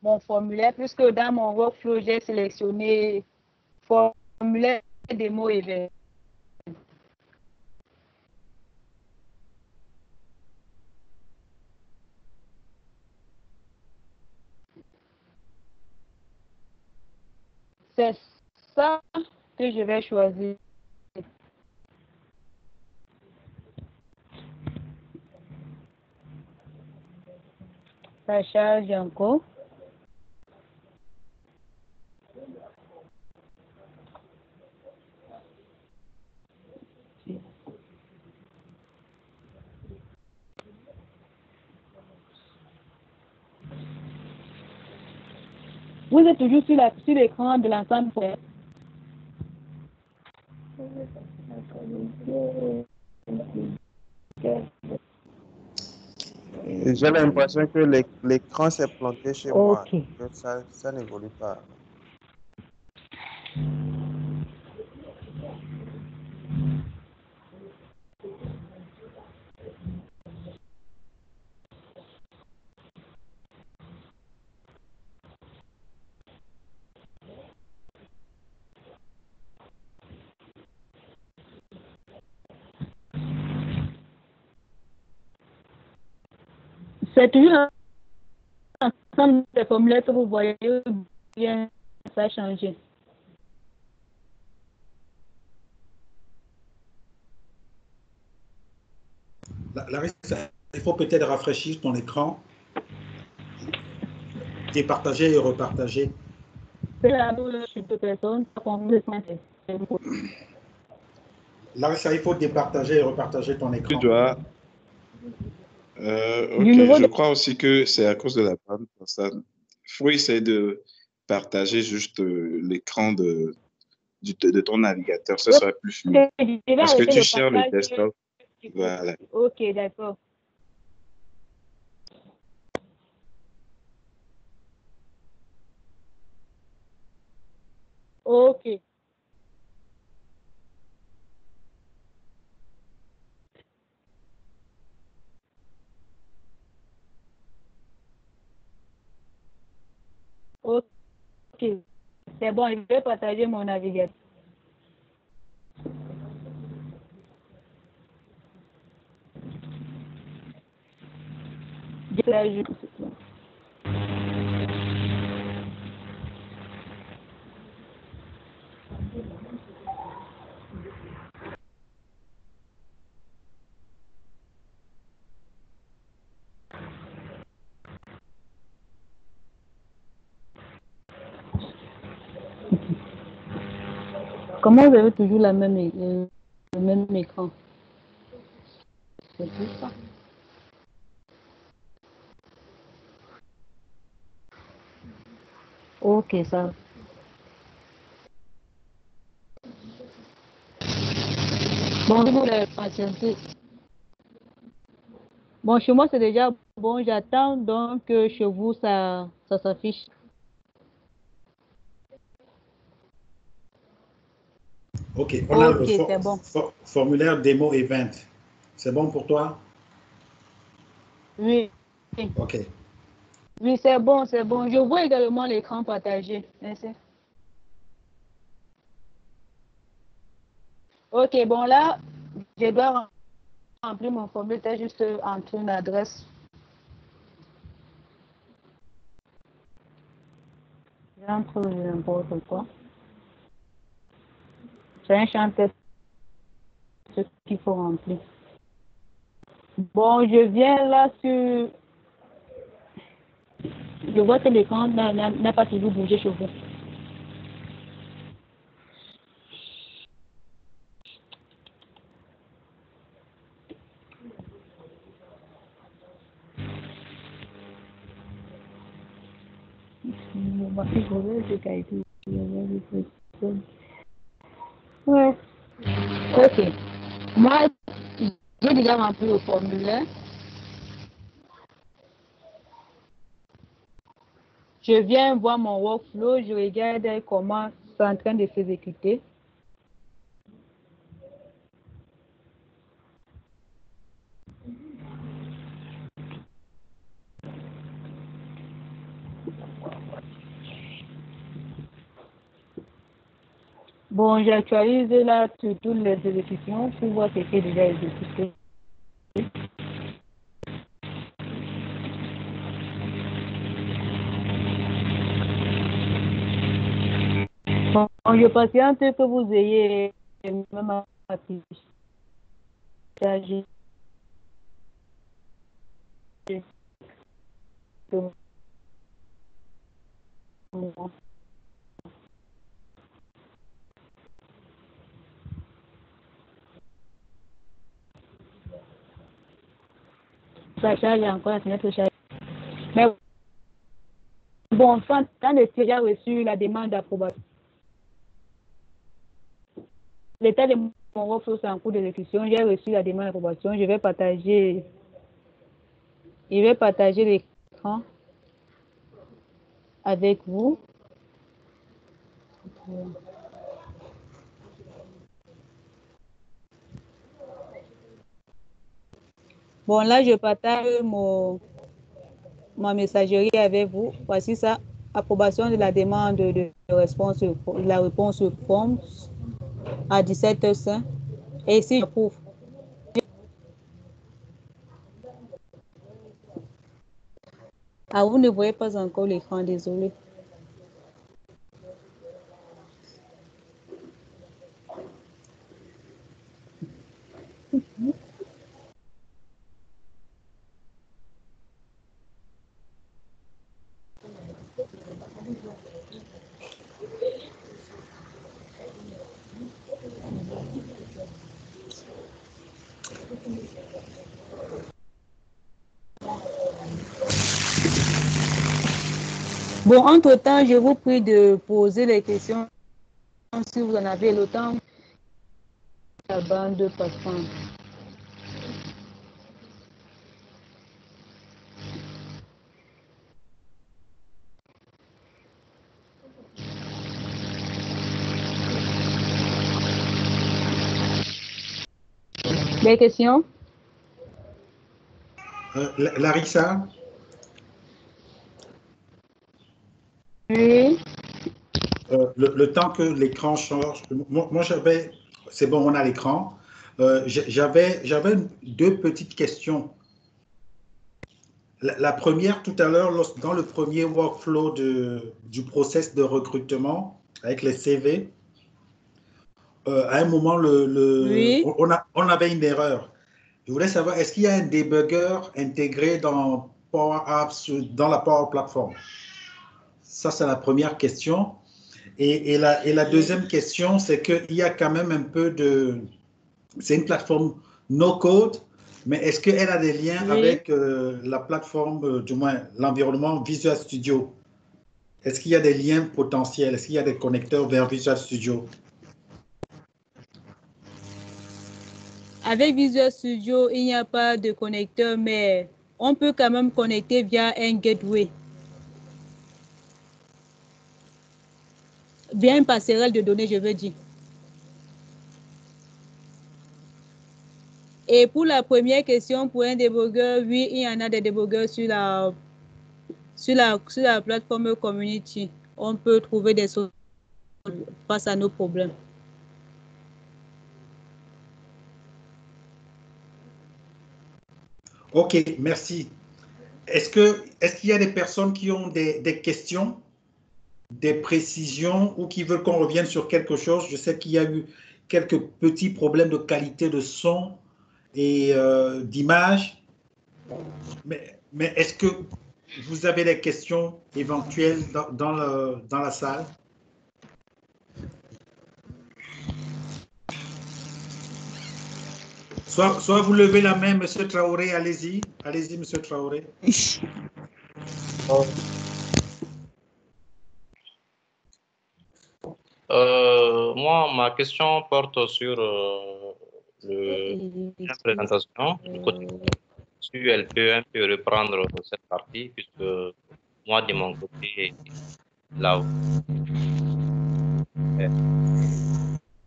mon formulaire puisque dans mon workflow, j'ai sélectionné formulaire démo événement. C'est ça que je vais choisir. Ça charge encore. Vous êtes toujours sur l'écran de l'ensemble. J'ai l'impression que l'écran s'est planté chez moi, Ok. que ça n'évolue pas. C'est toujours l'ensemble des formulaires que vous voyez bien, ça a changé. Larissa, il faut peut-être rafraîchir ton écran, départager et repartager. C'est la même sur deux personnes, Larissa, il faut départager et repartager ton Tu écran. dois. Ok, je crois aussi que c'est à cause de la panne. Il faut essayer de partager juste l'écran de ton navigateur. Ce sera plus fluide. Parce que tu cherches le desktop. Voilà. Ok, d'accord. Ok. Ok. C'est bon, je vais partager mon navigateur. Comment vous avez toujours le même écran? C'est tout ça. Ok, ça. Bon, je voulais patienter. Bon, chez moi, c'est déjà bon. J'attends donc que chez vous, ça s'affiche. Ok, on a le c'est bon. formulaire démo event. C'est bon pour toi? Oui. Ok. Oui, c'est bon, c'est bon. Je vois également l'écran partagé. Merci. Ok, bon là, je dois remplir mon formulaire juste entre une adresse. J'entre n'importe quoi. C'est un champ test qu'il faut remplir. Bon, je viens là sur... Je vois que l'écran n'a pas toujours bougé chez vous. Ouais. Ok. Moi, j'ai déjà rempli le formulaire. Je viens voir mon workflow, je regarde comment c'est en train de s'exécuter. Bon, j'actualise là toutes les exécutions pour voir ce qui est déjà exécuté. Bon, je patiente que vous ayez même affiché. Ça charge encore la fenêtre charge. Mais bon, quand le client a reçu la demande d'approbation, l'état de mon workflow c'est en cours d'exécution, j'ai reçu la demande d'approbation, je vais partager l'écran avec vous. Bon, là, je partage ma messagerie avec vous. Voici ça, approbation de la demande de réponse, la réponse forme à 17h05. Et si j'approuve. Ah, vous ne voyez pas encore l'écran, désolé. Bon, entre-temps, je vous prie de poser les questions si vous en avez le temps. La bande passante. Des questions? Larissa? Oui. Le temps que l'écran change, moi j'avais, c'est bon, on a l'écran. J'avais deux petites questions. La première, tout à l'heure, dans le premier workflow du process de recrutement avec les CV, à un moment, Oui. on avait une erreur. Je voulais savoir, est-ce qu'il y a un debugger intégré dans Power Apps, dans la Power Platform? Ça, c'est la première question. Et la deuxième question, c'est qu'il y a quand même un peu de... C'est une plateforme no-code, mais est-ce qu'elle a des liens avec la plateforme, du moins l'environnement Visual Studio? Est-ce qu'il y a des liens potentiels? Est-ce qu'il y a des connecteurs vers Visual Studio? Avec Visual Studio, il n'y a pas de connecteur, mais on peut quand même connecter via un gateway. Via une passerelle de données, je veux dire. Et pour la première question, pour un débogueur, oui, il y en a des débogueurs sur la plateforme Community. On peut trouver des solutions face à nos problèmes. OK, merci. Est-ce qu'il y a des personnes qui ont des questions, des précisions ou qui veulent qu'on revienne sur quelque chose? Je sais qu'il y a eu quelques petits problèmes de qualité de son et d'image. Mais est-ce que vous avez des questions éventuelles dans la salle? Soit vous levez la main, M. Traoré, allez-y. Allez-y, M. Traoré. Moi, ma question porte sur la présentation. Du côté, si elle peut un peu reprendre cette partie, puisque moi, de mon côté, là,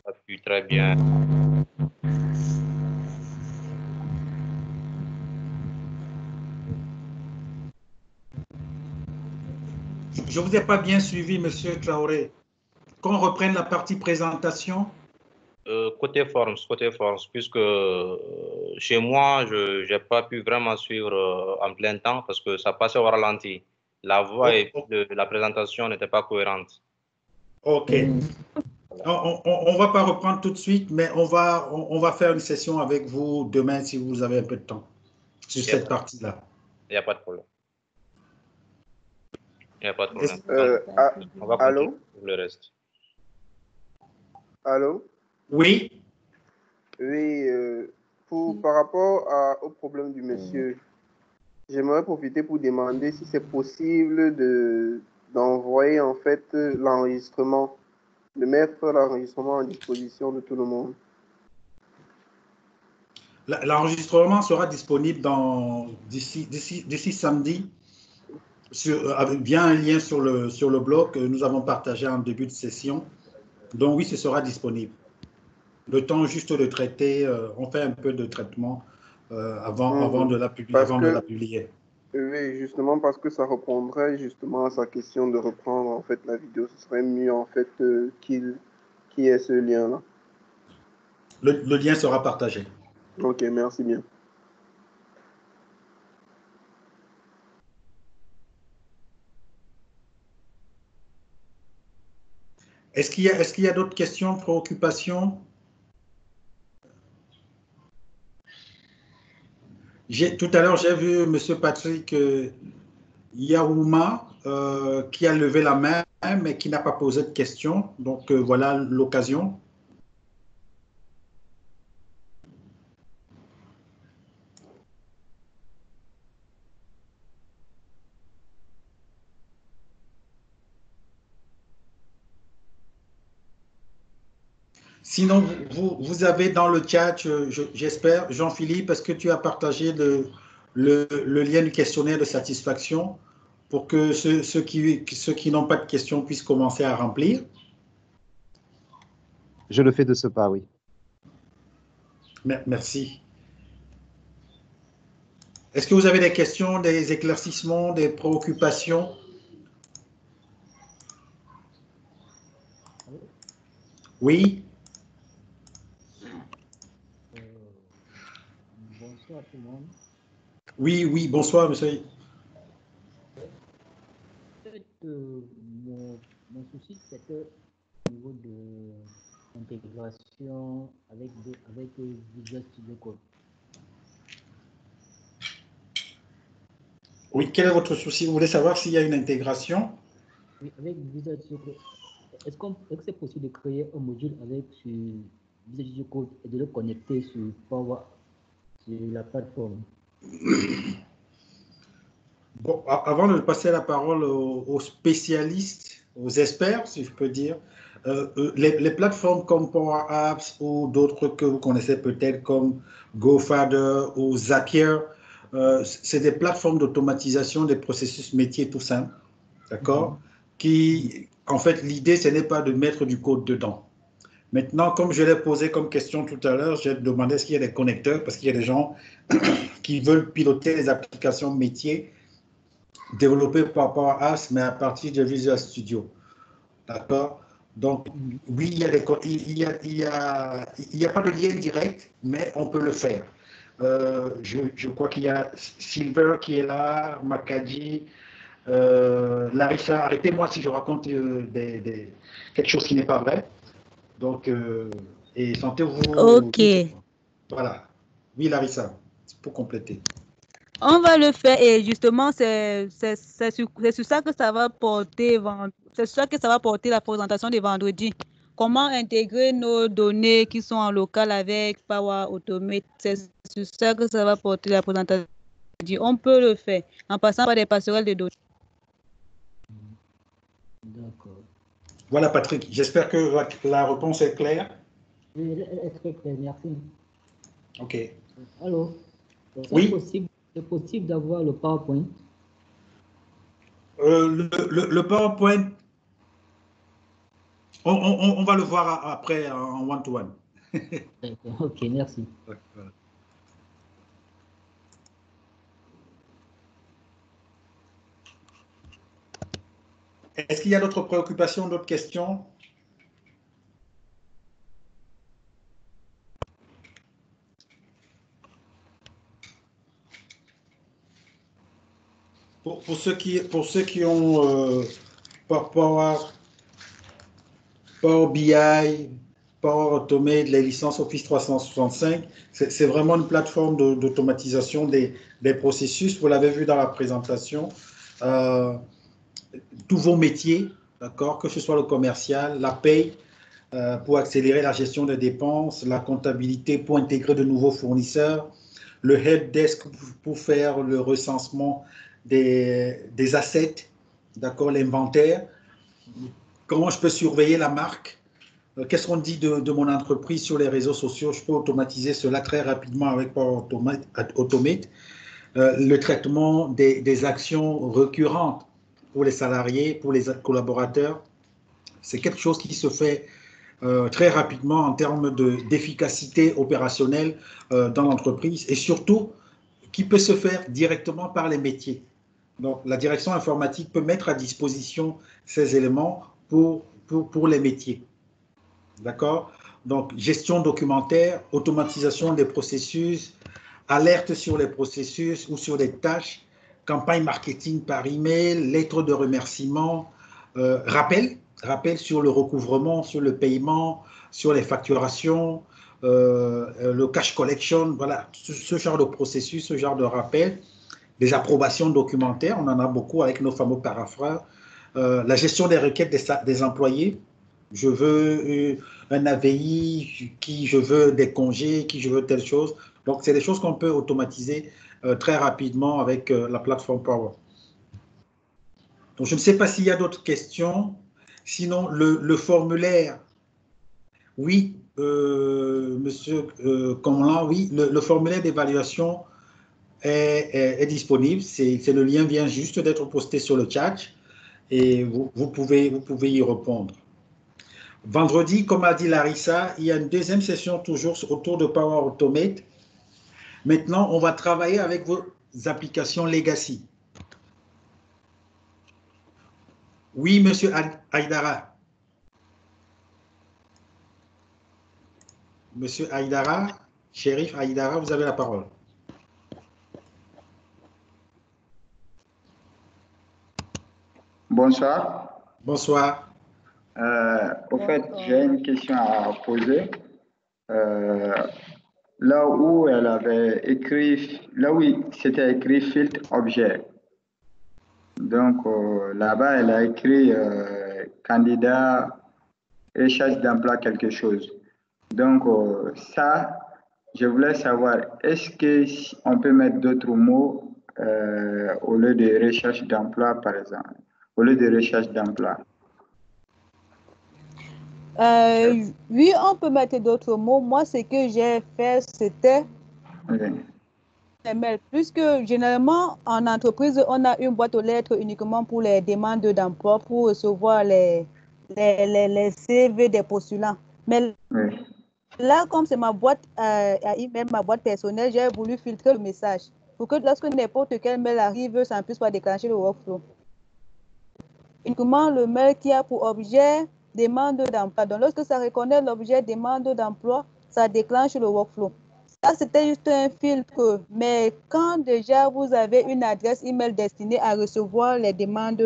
ça pu très bien. Je ne vous ai pas bien suivi, Monsieur Traoré. Qu'on reprenne la partie présentation. Côté forme, puisque chez moi, je n'ai pas pu vraiment suivre en plein temps parce que ça passait au ralenti. La voix et la présentation n'étaient pas cohérentes. OK. On ne va pas reprendre tout de suite, mais on va faire une session avec vous demain si vous avez un peu de temps sur cette partie-là. Il n'y a pas de problème. Il n'y a pas de problème. On va allô? pour le reste. Allô? Oui. Oui, par rapport au problème du monsieur, j'aimerais profiter pour demander si c'est possible d'envoyer en fait l'enregistrement, de mettre l'enregistrement à disposition de tout le monde. L'enregistrement sera disponible d'ici samedi via un lien sur le blog que nous avons partagé en début de session. Donc oui, ce sera disponible. Le temps juste de traiter, on fait un peu de traitement avant de la publier. Oui, justement parce que ça répondrait justement à sa question de reprendre en fait la vidéo. Ce serait mieux en fait qu'il y ait ce lien-là. Le lien sera partagé. Ok, merci bien. Est-ce qu'il y a d'autres questions, préoccupations? Tout à l'heure, j'ai vu M. Patrick Yaouma qui a levé la main, mais qui n'a pas posé de questions. Donc, voilà l'occasion. Sinon, vous avez dans le chat, j'espère, Jean-Philippe, est-ce que tu as partagé le lien du questionnaire de satisfaction pour que ceux qui n'ont pas de questions puissent commencer à remplir? Je le fais de ce pas, oui. Merci. Est-ce que vous avez des questions, des éclaircissements, des préoccupations? Oui. Bonsoir tout le monde. Oui, bonsoir, monsieur. Mon souci, c'est que au niveau de l'intégration avec Visual Studio Code. Oui, quel est votre souci? Vous voulez savoir s'il y a une intégration? Oui, avec Visual Studio Code. Est-ce que c'est possible de créer un module avec Visual Studio Code et de le connecter sur Power, sur la plateforme? Bon, avant de passer la parole aux spécialistes, aux experts, si je peux dire, les plateformes comme Power Apps ou d'autres que vous connaissez peut-être comme GoFader ou Zapier, c'est des plateformes d'automatisation des processus métiers tout simples, d'accord? Qui, en fait, l'idée, ce n'est pas de mettre du code dedans. Maintenant, comme je l'ai posé comme question tout à l'heure, j'ai demandé est-ce qu'il y a des connecteurs, parce qu'il y a des gens qui veulent piloter les applications métiers développées par Power Apps, mais à partir de Visual Studio. D'accord? Donc, oui, il y a pas de lien direct, mais on peut le faire. Je crois qu'il y a Silver qui est là, Makadi, Larissa, arrêtez-moi si je raconte quelque chose qui n'est pas vrai. Donc, et sentez-vous... OK. Voilà. Oui, Larissa, pour compléter. On va le faire et justement, c'est sur ça que ça va porter, c'est sur ça que ça va porter la présentation de vendredi. Comment intégrer nos données qui sont en local avec Power Automate. C'est sur ça que ça va porter la présentation. On peut le faire en passant par des passerelles de données. D'accord. Voilà, Patrick. J'espère que la réponse est claire. Oui, elle est très claire, merci. OK. Alors, Oui. c'est possible d'avoir le PowerPoint? Le PowerPoint, on va le voir après en one-to-one. D'accord, OK, merci. Est-ce qu'il y a d'autres préoccupations, d'autres questions? Pour ceux qui ont Power BI, Power Automate, les licences Office 365, c'est vraiment une plateforme d'automatisation des processus. Vous l'avez vu dans la présentation. Tous vos métiers, d'accord, que ce soit le commercial, la paye, pour accélérer la gestion des dépenses, la comptabilité pour intégrer de nouveaux fournisseurs, le help desk pour faire le recensement des assets, d'accord, l'inventaire, comment je peux surveiller la marque, qu'est-ce qu'on dit de mon entreprise sur les réseaux sociaux, je peux automatiser cela très rapidement avec Power Automate, le traitement des actions récurrentes pour les salariés, pour les collaborateurs, c'est quelque chose qui se fait très rapidement en termes d'efficacité opérationnelle dans l'entreprise et surtout qui peut se faire directement par les métiers. Donc, la direction informatique peut mettre à disposition ces éléments pour les métiers. D'accord? Donc, gestion documentaire, automatisation des processus, alerte sur les processus ou sur les tâches, campagne marketing par email, lettre de remerciement, rappel sur le recouvrement, sur le paiement, sur les facturations, le cash collection, voilà, ce genre de processus, ce genre de rappel, des approbations documentaires, on en a beaucoup avec nos fameux paraphrases, la gestion des requêtes des employés, je veux un AVI, qui je veux des congés, qui je veux telle chose. Donc, c'est des choses qu'on peut automatiser très rapidement avec la plateforme Power. Donc, je ne sais pas s'il y a d'autres questions. Sinon, le formulaire, oui, monsieur Conlan, oui, le formulaire d'évaluation est disponible. Le lien vient juste d'être posté sur le chat et vous pouvez y répondre. Vendredi, comme a dit Larissa, il y a une deuxième session toujours autour de Power Automate. Maintenant, on va travailler avec vos applications Legacy. Oui, monsieur Aïdara. Monsieur Aïdara, Chérif Aïdara, vous avez la parole. Bonsoir. Bonsoir. Au fait, j'ai une question à poser. Là où elle avait écrit, là où c'était écrit filtre objet. Donc là-bas, elle a écrit candidat recherche d'emploi quelque chose. Donc ça, je voulais savoir, est-ce qu'on peut mettre d'autres mots au lieu de recherche d'emploi, par exemple, au lieu de recherche d'emploi? Oui, on peut mettre d'autres mots. Moi, ce que j'ai fait, c'était mail. Puisque généralement, en entreprise, on a une boîte aux lettres uniquement pour les demandes d'emploi, pour recevoir les CV des postulants. Mais là, comme c'est ma boîte à email, ma boîte personnelle, j'ai voulu filtrer le message pour que lorsque n'importe quel mail arrive, ça ne puisse pas déclencher le workflow. Uniquement le mail qui a pour objet demande d'emploi. Donc, lorsque ça reconnaît l'objet demande d'emploi, ça déclenche le workflow. Ça, c'était juste un filtre. Mais quand déjà vous avez une adresse email destinée à recevoir les demandes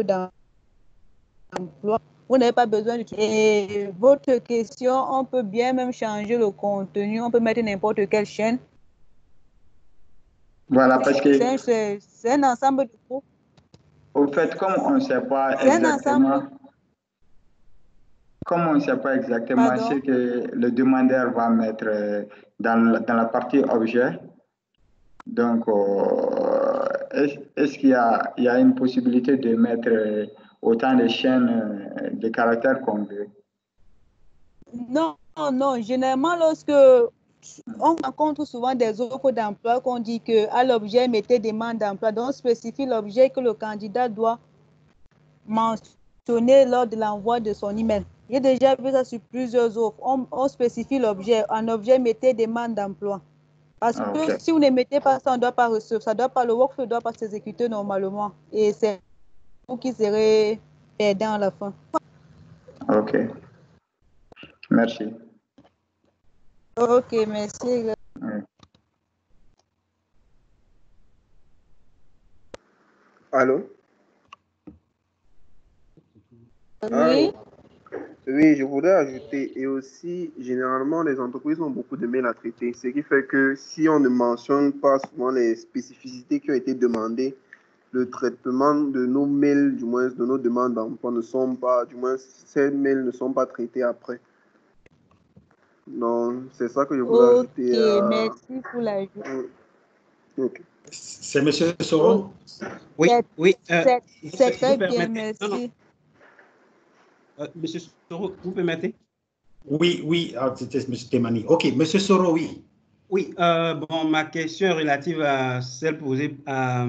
d'emploi, vous n'avez pas besoin d'utiliser. Et votre question, on peut bien même changer le contenu. On peut mettre n'importe quelle chaîne. Voilà, parce que c'est un ensemble de groupes. Au fait, comme on ne sait pas exactement, ce que le demandeur va mettre dans la partie objet, donc est-ce qu'il y a une possibilité de mettre autant de chaînes de caractères qu'on veut. Non, non. Généralement, lorsque on rencontre souvent des offres d'emploi qu'on dit que à l'objet, mettez demande d'emploi. Donc, on spécifie l'objet que le candidat doit mentionner lors de l'envoi de son email. J'ai déjà vu ça sur plusieurs offres. On spécifie l'objet. En objet, mettez demande d'emploi. Parce que si vous ne mettez pas ça, on ne doit pas recevoir. Ça doit pas, le workflow ne doit pas s'exécuter normalement. Et c'est vous qui serez perdant à la fin. OK. Merci. OK, merci. Allô? Oui. Oui, je voudrais ajouter, et aussi, généralement, les entreprises ont beaucoup de mails à traiter, ce qui fait que si on ne mentionne pas souvent les spécificités qui ont été demandées, le traitement de nos mails, du moins de nos demandes d'emploi, ne sont pas, du moins, ces mails ne sont pas traités après. Donc, c'est ça que je voulais ajouter. OK, merci pour l'ajout. OK. C'est M. Soro? Oui, oui. C'est très bien, merci. Monsieur Soro, vous permettez? Oui, c'était M. Temani. OK, M. Soro, oui. Oui, bon, ma question est relative à celle posée par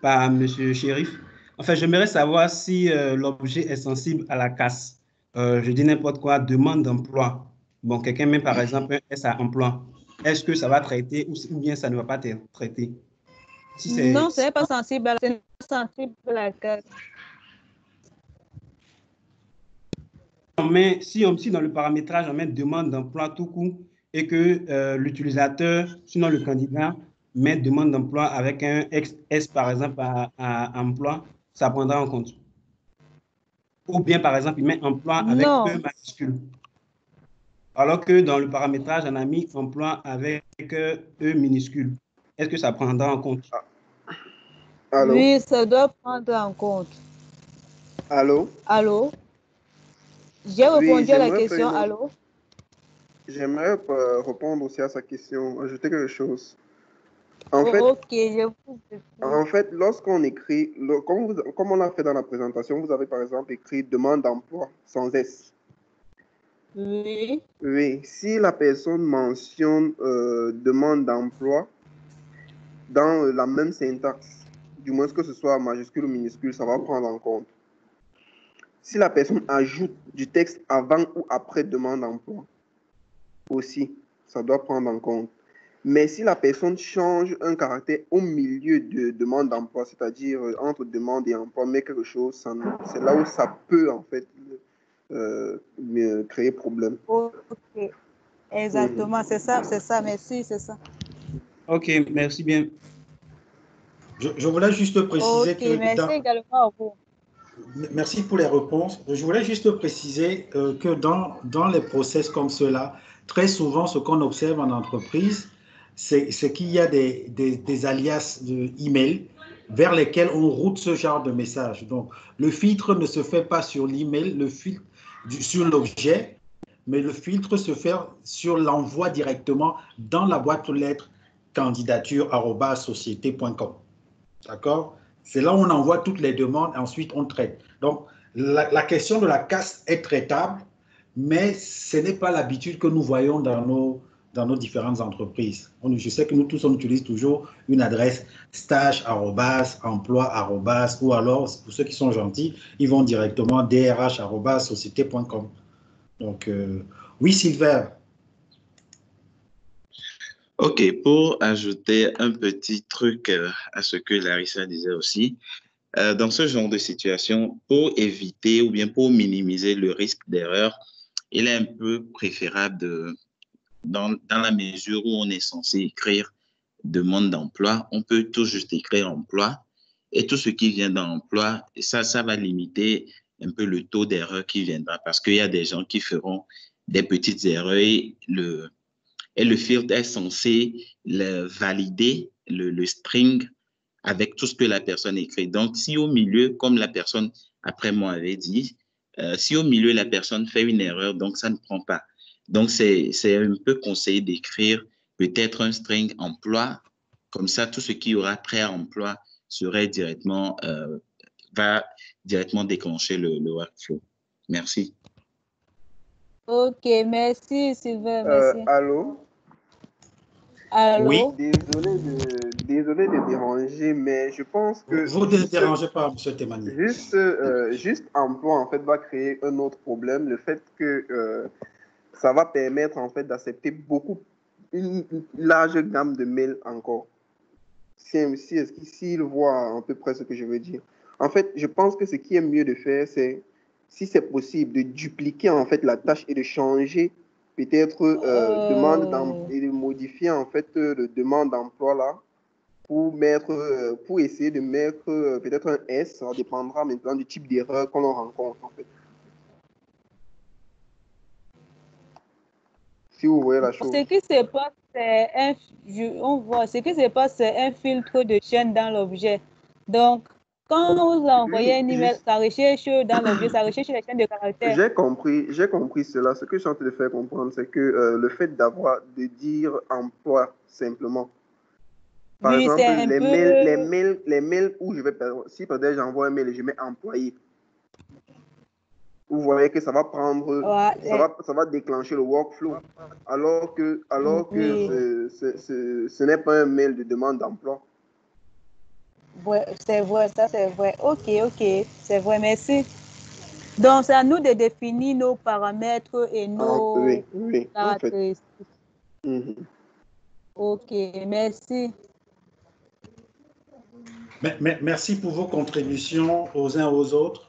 M. Chérif. Enfin, j'aimerais savoir si l'objet est sensible à la casse. Je dis n'importe quoi, demande d'emploi. Bon, quelqu'un met par exemple un S à emploi. Est-ce que ça va traiter ou bien ça ne va pas traiter? Si non, ce n'est pas sensible à la casse. Mais si dans le paramétrage, on met demande d'emploi tout court et que l'utilisateur, sinon le candidat, met demande d'emploi avec un S par exemple à emploi, ça prendra en compte. Ou bien par exemple, il met emploi avec E majuscule. Alors que dans le paramétrage, on a mis emploi avec E minuscule. Est-ce que ça prendra en compte? Allô? Oui, ça doit prendre en compte. Allô? Allô? J'ai répondu à la question. Allô? J'aimerais répondre aussi à sa question, ajouter quelque chose. En fait, lorsqu'on écrit, comme on l'a fait dans la présentation, vous avez par exemple écrit demande d'emploi sans S. Oui. Oui, si la personne mentionne demande d'emploi dans la même syntaxe, du moins que ce soit majuscule ou minuscule, ça va prendre en compte. Si la personne ajoute du texte avant ou après demande d'emploi, aussi, ça doit prendre en compte. Mais si la personne change un caractère au milieu de demande d'emploi, c'est-à-dire entre demande et emploi, mais quelque chose, c'est là où ça peut en fait créer problème. OK, exactement, c'est ça, merci, c'est ça. OK, merci bien. Je voulais juste préciser que... merci également à vous. Merci pour les réponses. Je voulais juste préciser que dans les process comme cela, très souvent, ce qu'on observe en entreprise, c'est qu'il y a des alias de email vers lesquels on route ce genre de message. Donc, le filtre ne se fait pas sur l'email, le filtre sur l'objet, mais le filtre se fait sur l'envoi directement dans la boîte aux lettres candidature@société.com. D'accord? C'est là où on envoie toutes les demandes et ensuite on traite. Donc, la question de la casse est traitable, mais ce n'est pas l'habitude que nous voyons dans nos différentes entreprises. Je sais que nous tous, on utilise toujours une adresse stage@emploi@ ou alors, pour ceux qui sont gentils, ils vont directement drh@société.com. Donc, oui, Sylvain. OK, pour ajouter un petit truc à ce que Larissa disait aussi, dans ce genre de situation, pour éviter ou bien pour minimiser le risque d'erreur, il est un peu préférable dans la mesure où on est censé écrire demande d'emploi, on peut tout juste écrire emploi et tout ce qui vient d'emploi, ça va limiter un peu le taux d'erreur qui viendra parce qu'il y a des gens qui feront des petites erreurs et le filtre est censé valider le string avec tout ce que la personne écrit. Donc, si au milieu, comme la personne après moi avait dit, si au milieu la personne fait une erreur, donc ça ne prend pas. Donc, c'est un peu conseillé d'écrire peut-être un string emploi. Comme ça, tout ce qui aura trait à emploi serait directement va directement déclencher le workflow. Merci. Ok, merci Sylvain, merci. Allô? Allô? Oui. Désolé de déranger, mais je pense que... Vous ne dérangez pas, M. Temani. Juste emploi, en fait, va créer un autre problème. Le fait que ça va permettre, en fait, d'accepter une large gamme de mails encore. S'il voit à peu près ce que je veux dire. En fait, je pense que ce qui est mieux de faire, c'est, si c'est possible, de dupliquer, en fait, la tâche et de changer peut-être et de modifier, en fait, le demande d'emploi là, pour essayer de mettre peut-être un S, ça dépendra maintenant du type d'erreur qu'on rencontre, en fait. Si vous voyez la chose. Ce qui se passe, c'est un filtre de chaîne dans l'objet. Donc, quand vous envoyez un email, ça recherche dans l'objet, ça recherche les chaînes de caractères. J'ai compris cela. Ce que je suis en train de faire comprendre, c'est que le fait de dire emploi simplement. Par exemple, les mails où je vais, si peut-être j'envoie un mail et je mets employé, vous voyez que ça va prendre, ça va déclencher le workflow, alors que ce n'est pas un mail de demande d'emploi. Ouais, c'est vrai, ça c'est vrai. Ok, c'est vrai, merci. Donc, c'est à nous de définir nos paramètres et nos caractéristiques. En fait. Ok, merci. Merci pour vos contributions aux uns aux autres.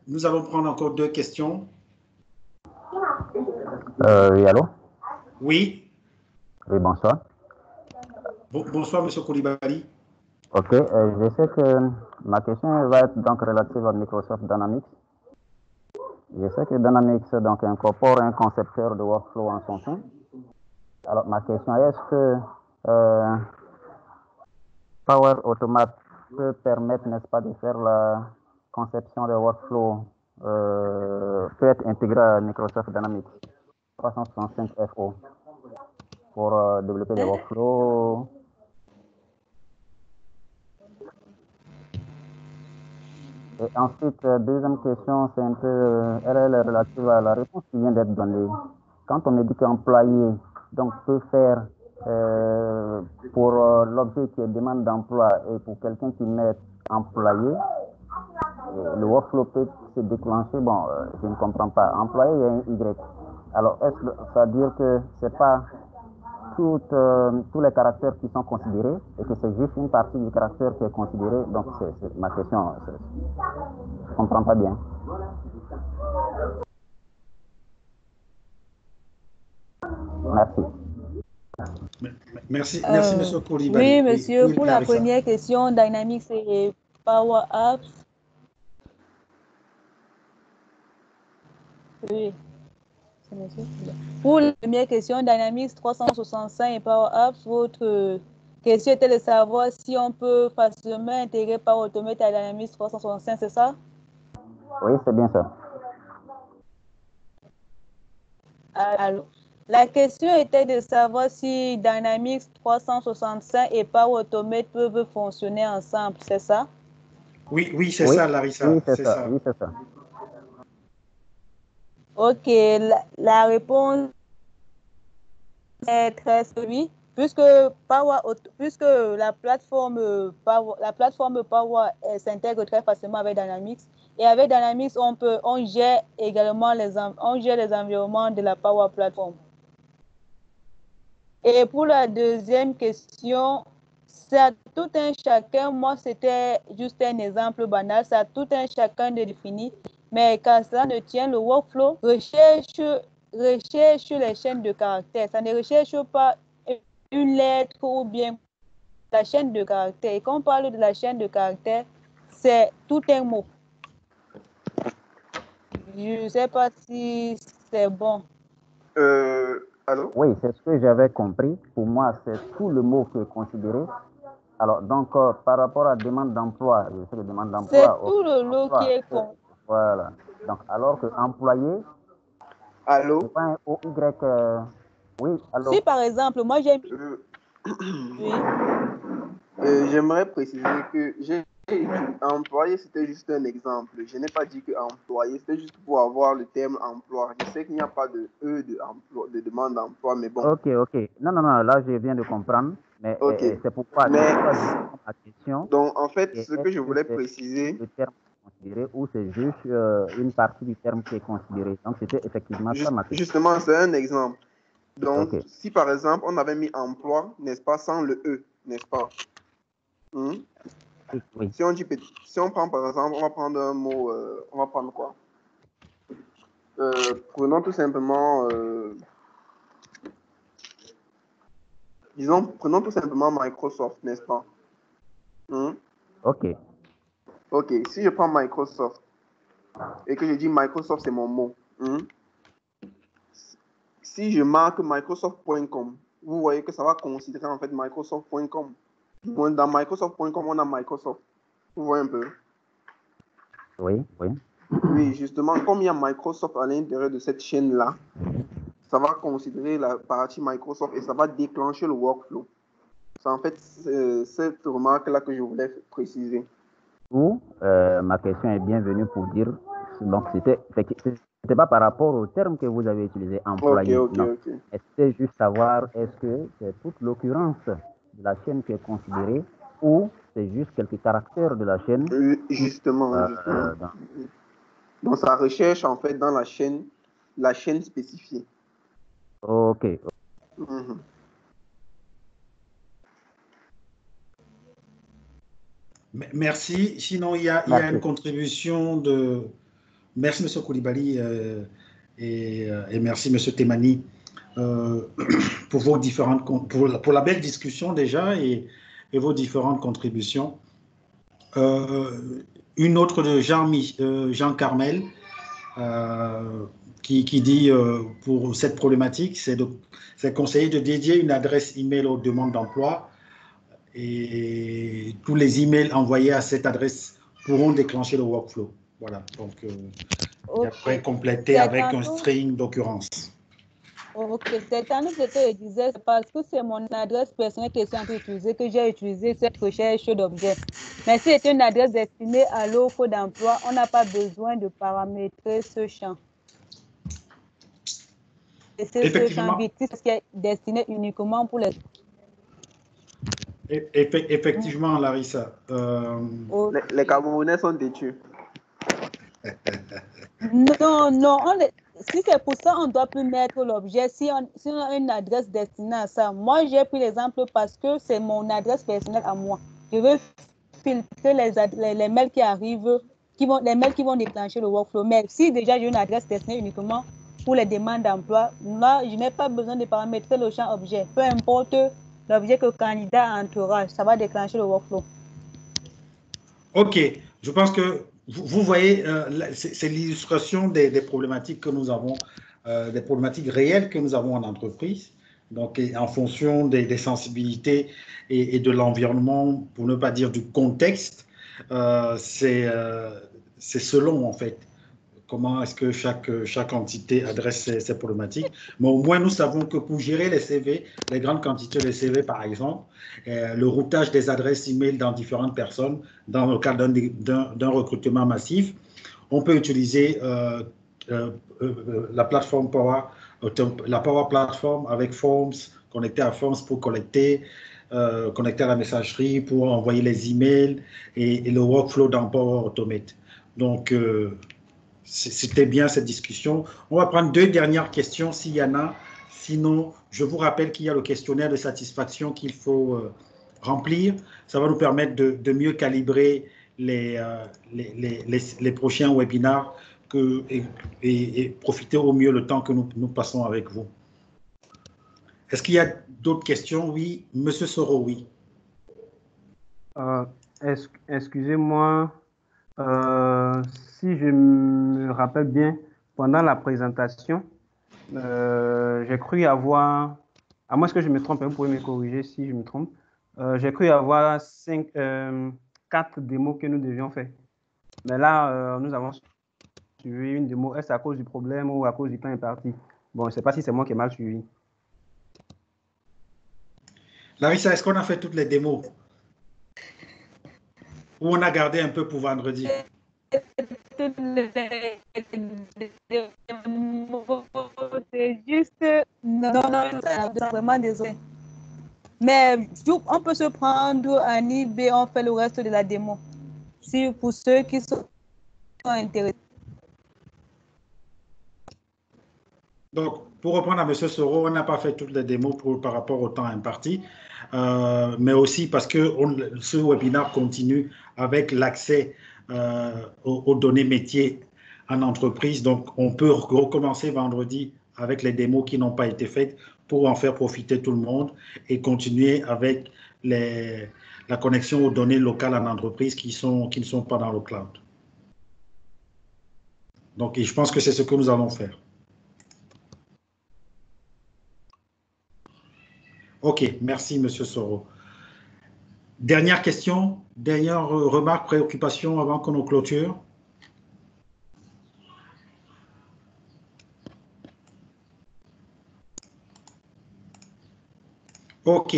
Nous allons prendre encore 2 questions. Oui, allô? Oui. Oui, bonsoir. Bonsoir, M. Koulibaly. Ok, je sais que ma question va être donc relative à Microsoft Dynamics. Je sais que Dynamics donc, incorpore un concepteur de workflow en son sein. Alors, ma question est, est-ce que Power Automate peut permettre, n'est-ce pas, de faire la conception de workflow, peut être intégré à Microsoft Dynamics 365 FO pour développer des workflows? Et ensuite, deuxième question, c'est un peu, elle est relative à la réponse qui vient d'être donnée. Quand on me dit qu'employé donc peut faire pour l'objet qui est demande d'emploi et pour quelqu'un qui met employé, le workflow peut se déclencher. Bon, je ne comprends pas. Employé, il y a un Y. Alors, est-ce que ça veut dire que c'est pas tous les caractères qui sont considérés et que c'est juste une partie du caractère qui est considéré? Donc, c'est ma question. Je ne comprends pas bien. Merci, M. Koulibaly. Oui, monsieur, pour la première question, Dynamics et Power Apps. Oui. Pour la première question, Dynamics 365 et Power Apps, votre question était de savoir si on peut facilement intégrer Power Automate à Dynamics 365, c'est ça? Oui, c'est bien ça. Alors, la question était de savoir si Dynamics 365 et Power Automate peuvent fonctionner ensemble, c'est ça? Oui, c'est ça, Larissa. Oui, c'est ça. Oui, c'est ça. Ok, la réponse est très oui, puisque la plateforme Power s'intègre très facilement avec Dynamics, et avec Dynamics on gère également les environnements de la Power Platform. Et pour la deuxième question, c'est à tout un chacun, moi c'était juste un exemple banal, c'est à tout un chacun de définir, mais quand cela ne tient, le workflow recherche les chaînes de caractères. Ça ne recherche pas une lettre ou bien la chaîne de caractères. Et quand on parle de la chaîne de caractères, c'est tout un mot. Je ne sais pas si c'est bon. Allô? Oui, c'est ce que j'avais compris. Pour moi, c'est tout le mot qui est considéré. Alors, donc, par rapport à demande d'emploi, je sais que demande d'emploi... C'est tout le lot qui est con. Voilà. Donc, alors que employé... Allô? C'est pas un OY... Oui, allô? Si, par exemple, moi, j'ai... Oui. J'aimerais préciser que j'ai employé, c'était juste un exemple. Je n'ai pas dit que employé, c'était juste pour avoir le terme emploi. Je sais qu'il n'y a pas de E de demande d'emploi, mais bon. Ok. Non, là, je viens de comprendre. Mais c'est pourquoi ma question. Donc, en fait, ce que je voulais préciser. Le terme considéré ou c'est juste une partie du terme qui est considéré. Donc, c'était effectivement ça ma question. Justement, c'est un exemple. Donc, si par exemple, on avait mis emploi, n'est-ce pas, sans le E, n'est-ce pas? Oui. Si on prend par exemple, on va prendre un mot, on va prendre quoi? Prenons tout simplement, prenons tout simplement Microsoft, n'est-ce pas? Ok. Ok, si je prends Microsoft et que je dis Microsoft, c'est mon mot. Si je marque Microsoft.com, vous voyez que ça va considérer en fait Microsoft.com. Dans Microsoft.com, on a Microsoft. Vous voyez un peu? Oui. Oui, justement, comme il y a Microsoft à l'intérieur de cette chaîne-là, ça va considérer la partie Microsoft et ça va déclencher le workflow. C'est en fait cette remarque-là que je voulais préciser. Ma question est bienvenue pour dire, donc c'était pas par rapport au terme que vous avez utilisé, employé. Ok. C'était juste savoir, est-ce que c'est toute l'occurrence de la chaîne qui est considérée ou c'est juste quelques caractères de la chaîne? Justement. Dans sa recherche, en fait, dans la chaîne spécifiée. Ok. Merci. Sinon, il y a une contribution de... Merci, M. Koulibaly, et merci, M. Temani, pour vos différentes... pour la belle discussion déjà et vos différentes contributions. Une autre de Jean Carmel, qui dit pour cette problématique, c'est conseillé de dédier une adresse email aux demandes d'emploi et tous les emails envoyés à cette adresse pourront déclencher le workflow. Voilà, donc et après compléter avec un string d'occurrence. Ok, c'est tantôt ce que je disais, c'est parce que c'est mon adresse personnelle que je suis en train d'utiliser que j'ai utilisé cette recherche d'objets. Mais si c'est une adresse destinée à l'offre d'emploi, on n'a pas besoin de paramétrer ce champ. Et c'est ce champ BITIS qui est destiné uniquement pour les... Effectivement, Larissa. Les Camerounais sont têtus. Non, si c'est pour ça, on ne doit plus mettre l'objet. Si on a une adresse destinée à ça, moi j'ai pris l'exemple parce que c'est mon adresse personnelle à moi. Je veux filtrer les mails qui arrivent, les mails qui vont déclencher le workflow. Mais si déjà j'ai une adresse destinée uniquement pour les demandes d'emploi, là, je n'ai pas besoin de paramétrer le champ objet. Peu importe l'objet que le candidat entrera, ça va déclencher le workflow. Ok, je pense que vous voyez, c'est l'illustration des problématiques que nous avons, des problématiques réelles que nous avons en entreprise. Donc, en fonction des sensibilités et de l'environnement, pour ne pas dire du contexte, c'est selon, en fait, comment est-ce que chaque entité adresse ses problématiques. Mais au moins, nous savons que pour gérer les CV, les grandes quantités de CV, par exemple, le routage des adresses email dans différentes personnes, dans le cadre d'un recrutement massif, on peut utiliser la plateforme la Power Platform avec Forms, connecté à Forms pour connecter à la messagerie, pour envoyer les emails et le workflow dans Power Automate. Donc, c'était bien cette discussion. On va prendre 2 dernières questions s'il y en a. Sinon, je vous rappelle qu'il y a le questionnaire de satisfaction qu'il faut remplir. Ça va nous permettre de mieux calibrer les prochains webinars et profiter au mieux le temps que nous passons avec vous. Est-ce qu'il y a d'autres questions? Oui. Monsieur Soro, oui. Excusez-moi. Si je me rappelle bien, pendant la présentation, j'ai cru avoir, à moins que je me trompe, vous pouvez me corriger si je me trompe, j'ai cru avoir 4 démos que nous devions faire. Mais là, nous avons suivi une démo. Est-ce à cause du problème ou à cause du temps imparti? Bon, je ne sais pas si c'est moi qui ai mal suivi. Larissa, est-ce qu'on a fait toutes les démos? Ou on a gardé un peu pour vendredi? C'est juste... Non, vraiment désolé. Mais on peut se prendre un IB, on fait le reste de la démo. Si pour ceux qui sont intéressés. Donc, pour reprendre à M. Soro, on n'a pas fait toutes les démos par rapport au temps imparti, mais aussi parce que ce webinaire continue avec l'accès aux données métiers en entreprise. Donc, on peut recommencer vendredi avec les démos qui n'ont pas été faites pour en faire profiter tout le monde et continuer avec la connexion aux données locales en entreprise qui ne sont pas dans le cloud. Donc, je pense que c'est ce que nous allons faire. OK, merci, M. Soro. Dernière question, dernière remarque, préoccupation avant qu'on nous clôture. OK.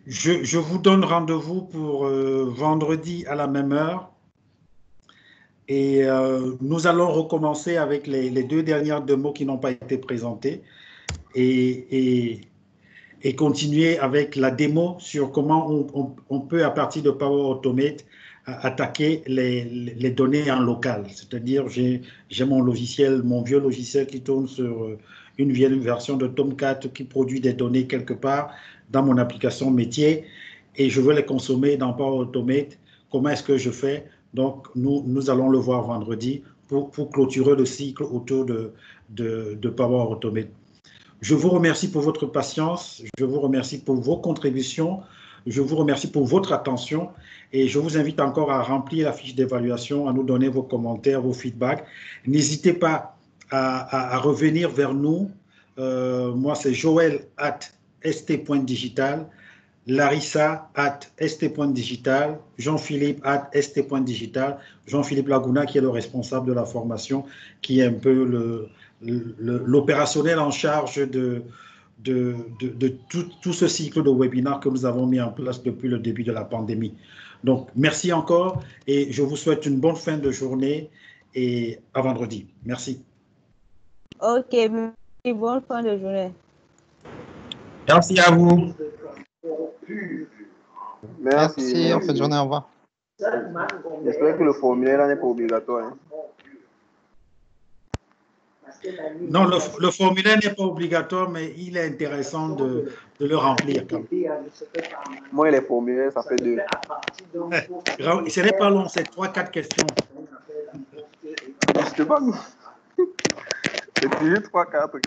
Je vous donne rendez-vous pour vendredi à la même heure. Et nous allons recommencer avec les deux dernières démos qui n'ont pas été présentées et continuer avec la démo sur comment on peut, à partir de Power Automate, attaquer les données en local. C'est-à-dire, j'ai mon vieux logiciel qui tourne sur une vieille version de Tomcat qui produit des données quelque part dans mon application métier et je veux les consommer dans Power Automate. Comment est-ce que je fais? Donc, nous allons le voir vendredi pour clôturer le cycle autour de Power Automate. Je vous remercie pour votre patience, je vous remercie pour vos contributions, je vous remercie pour votre attention et je vous invite encore à remplir la fiche d'évaluation, à nous donner vos commentaires, vos feedbacks. N'hésitez pas à revenir vers nous. Moi, c'est joel@st.digital, larissa@st.digital, Jean-Philippe @st.digital, Jean-Philippe Laguna qui est le responsable de la formation, qui est un peu l'opérationnel en charge de tout ce cycle de webinaire que nous avons mis en place depuis le début de la pandémie. Donc, merci encore et je vous souhaite une bonne fin de journée et à vendredi. Merci. OK, bonne fin de journée. Merci à vous. Merci. En fin de journée, au revoir. J'espère que le formulaire n'est pas obligatoire. Hein. Non, le formulaire n'est pas obligatoire, mais il est intéressant de le remplir. Moi, les formulaires, ça fait 2. Ce n'est pas long, c'est 3-4 questions. Je sais pas. C'est toujours 3-4.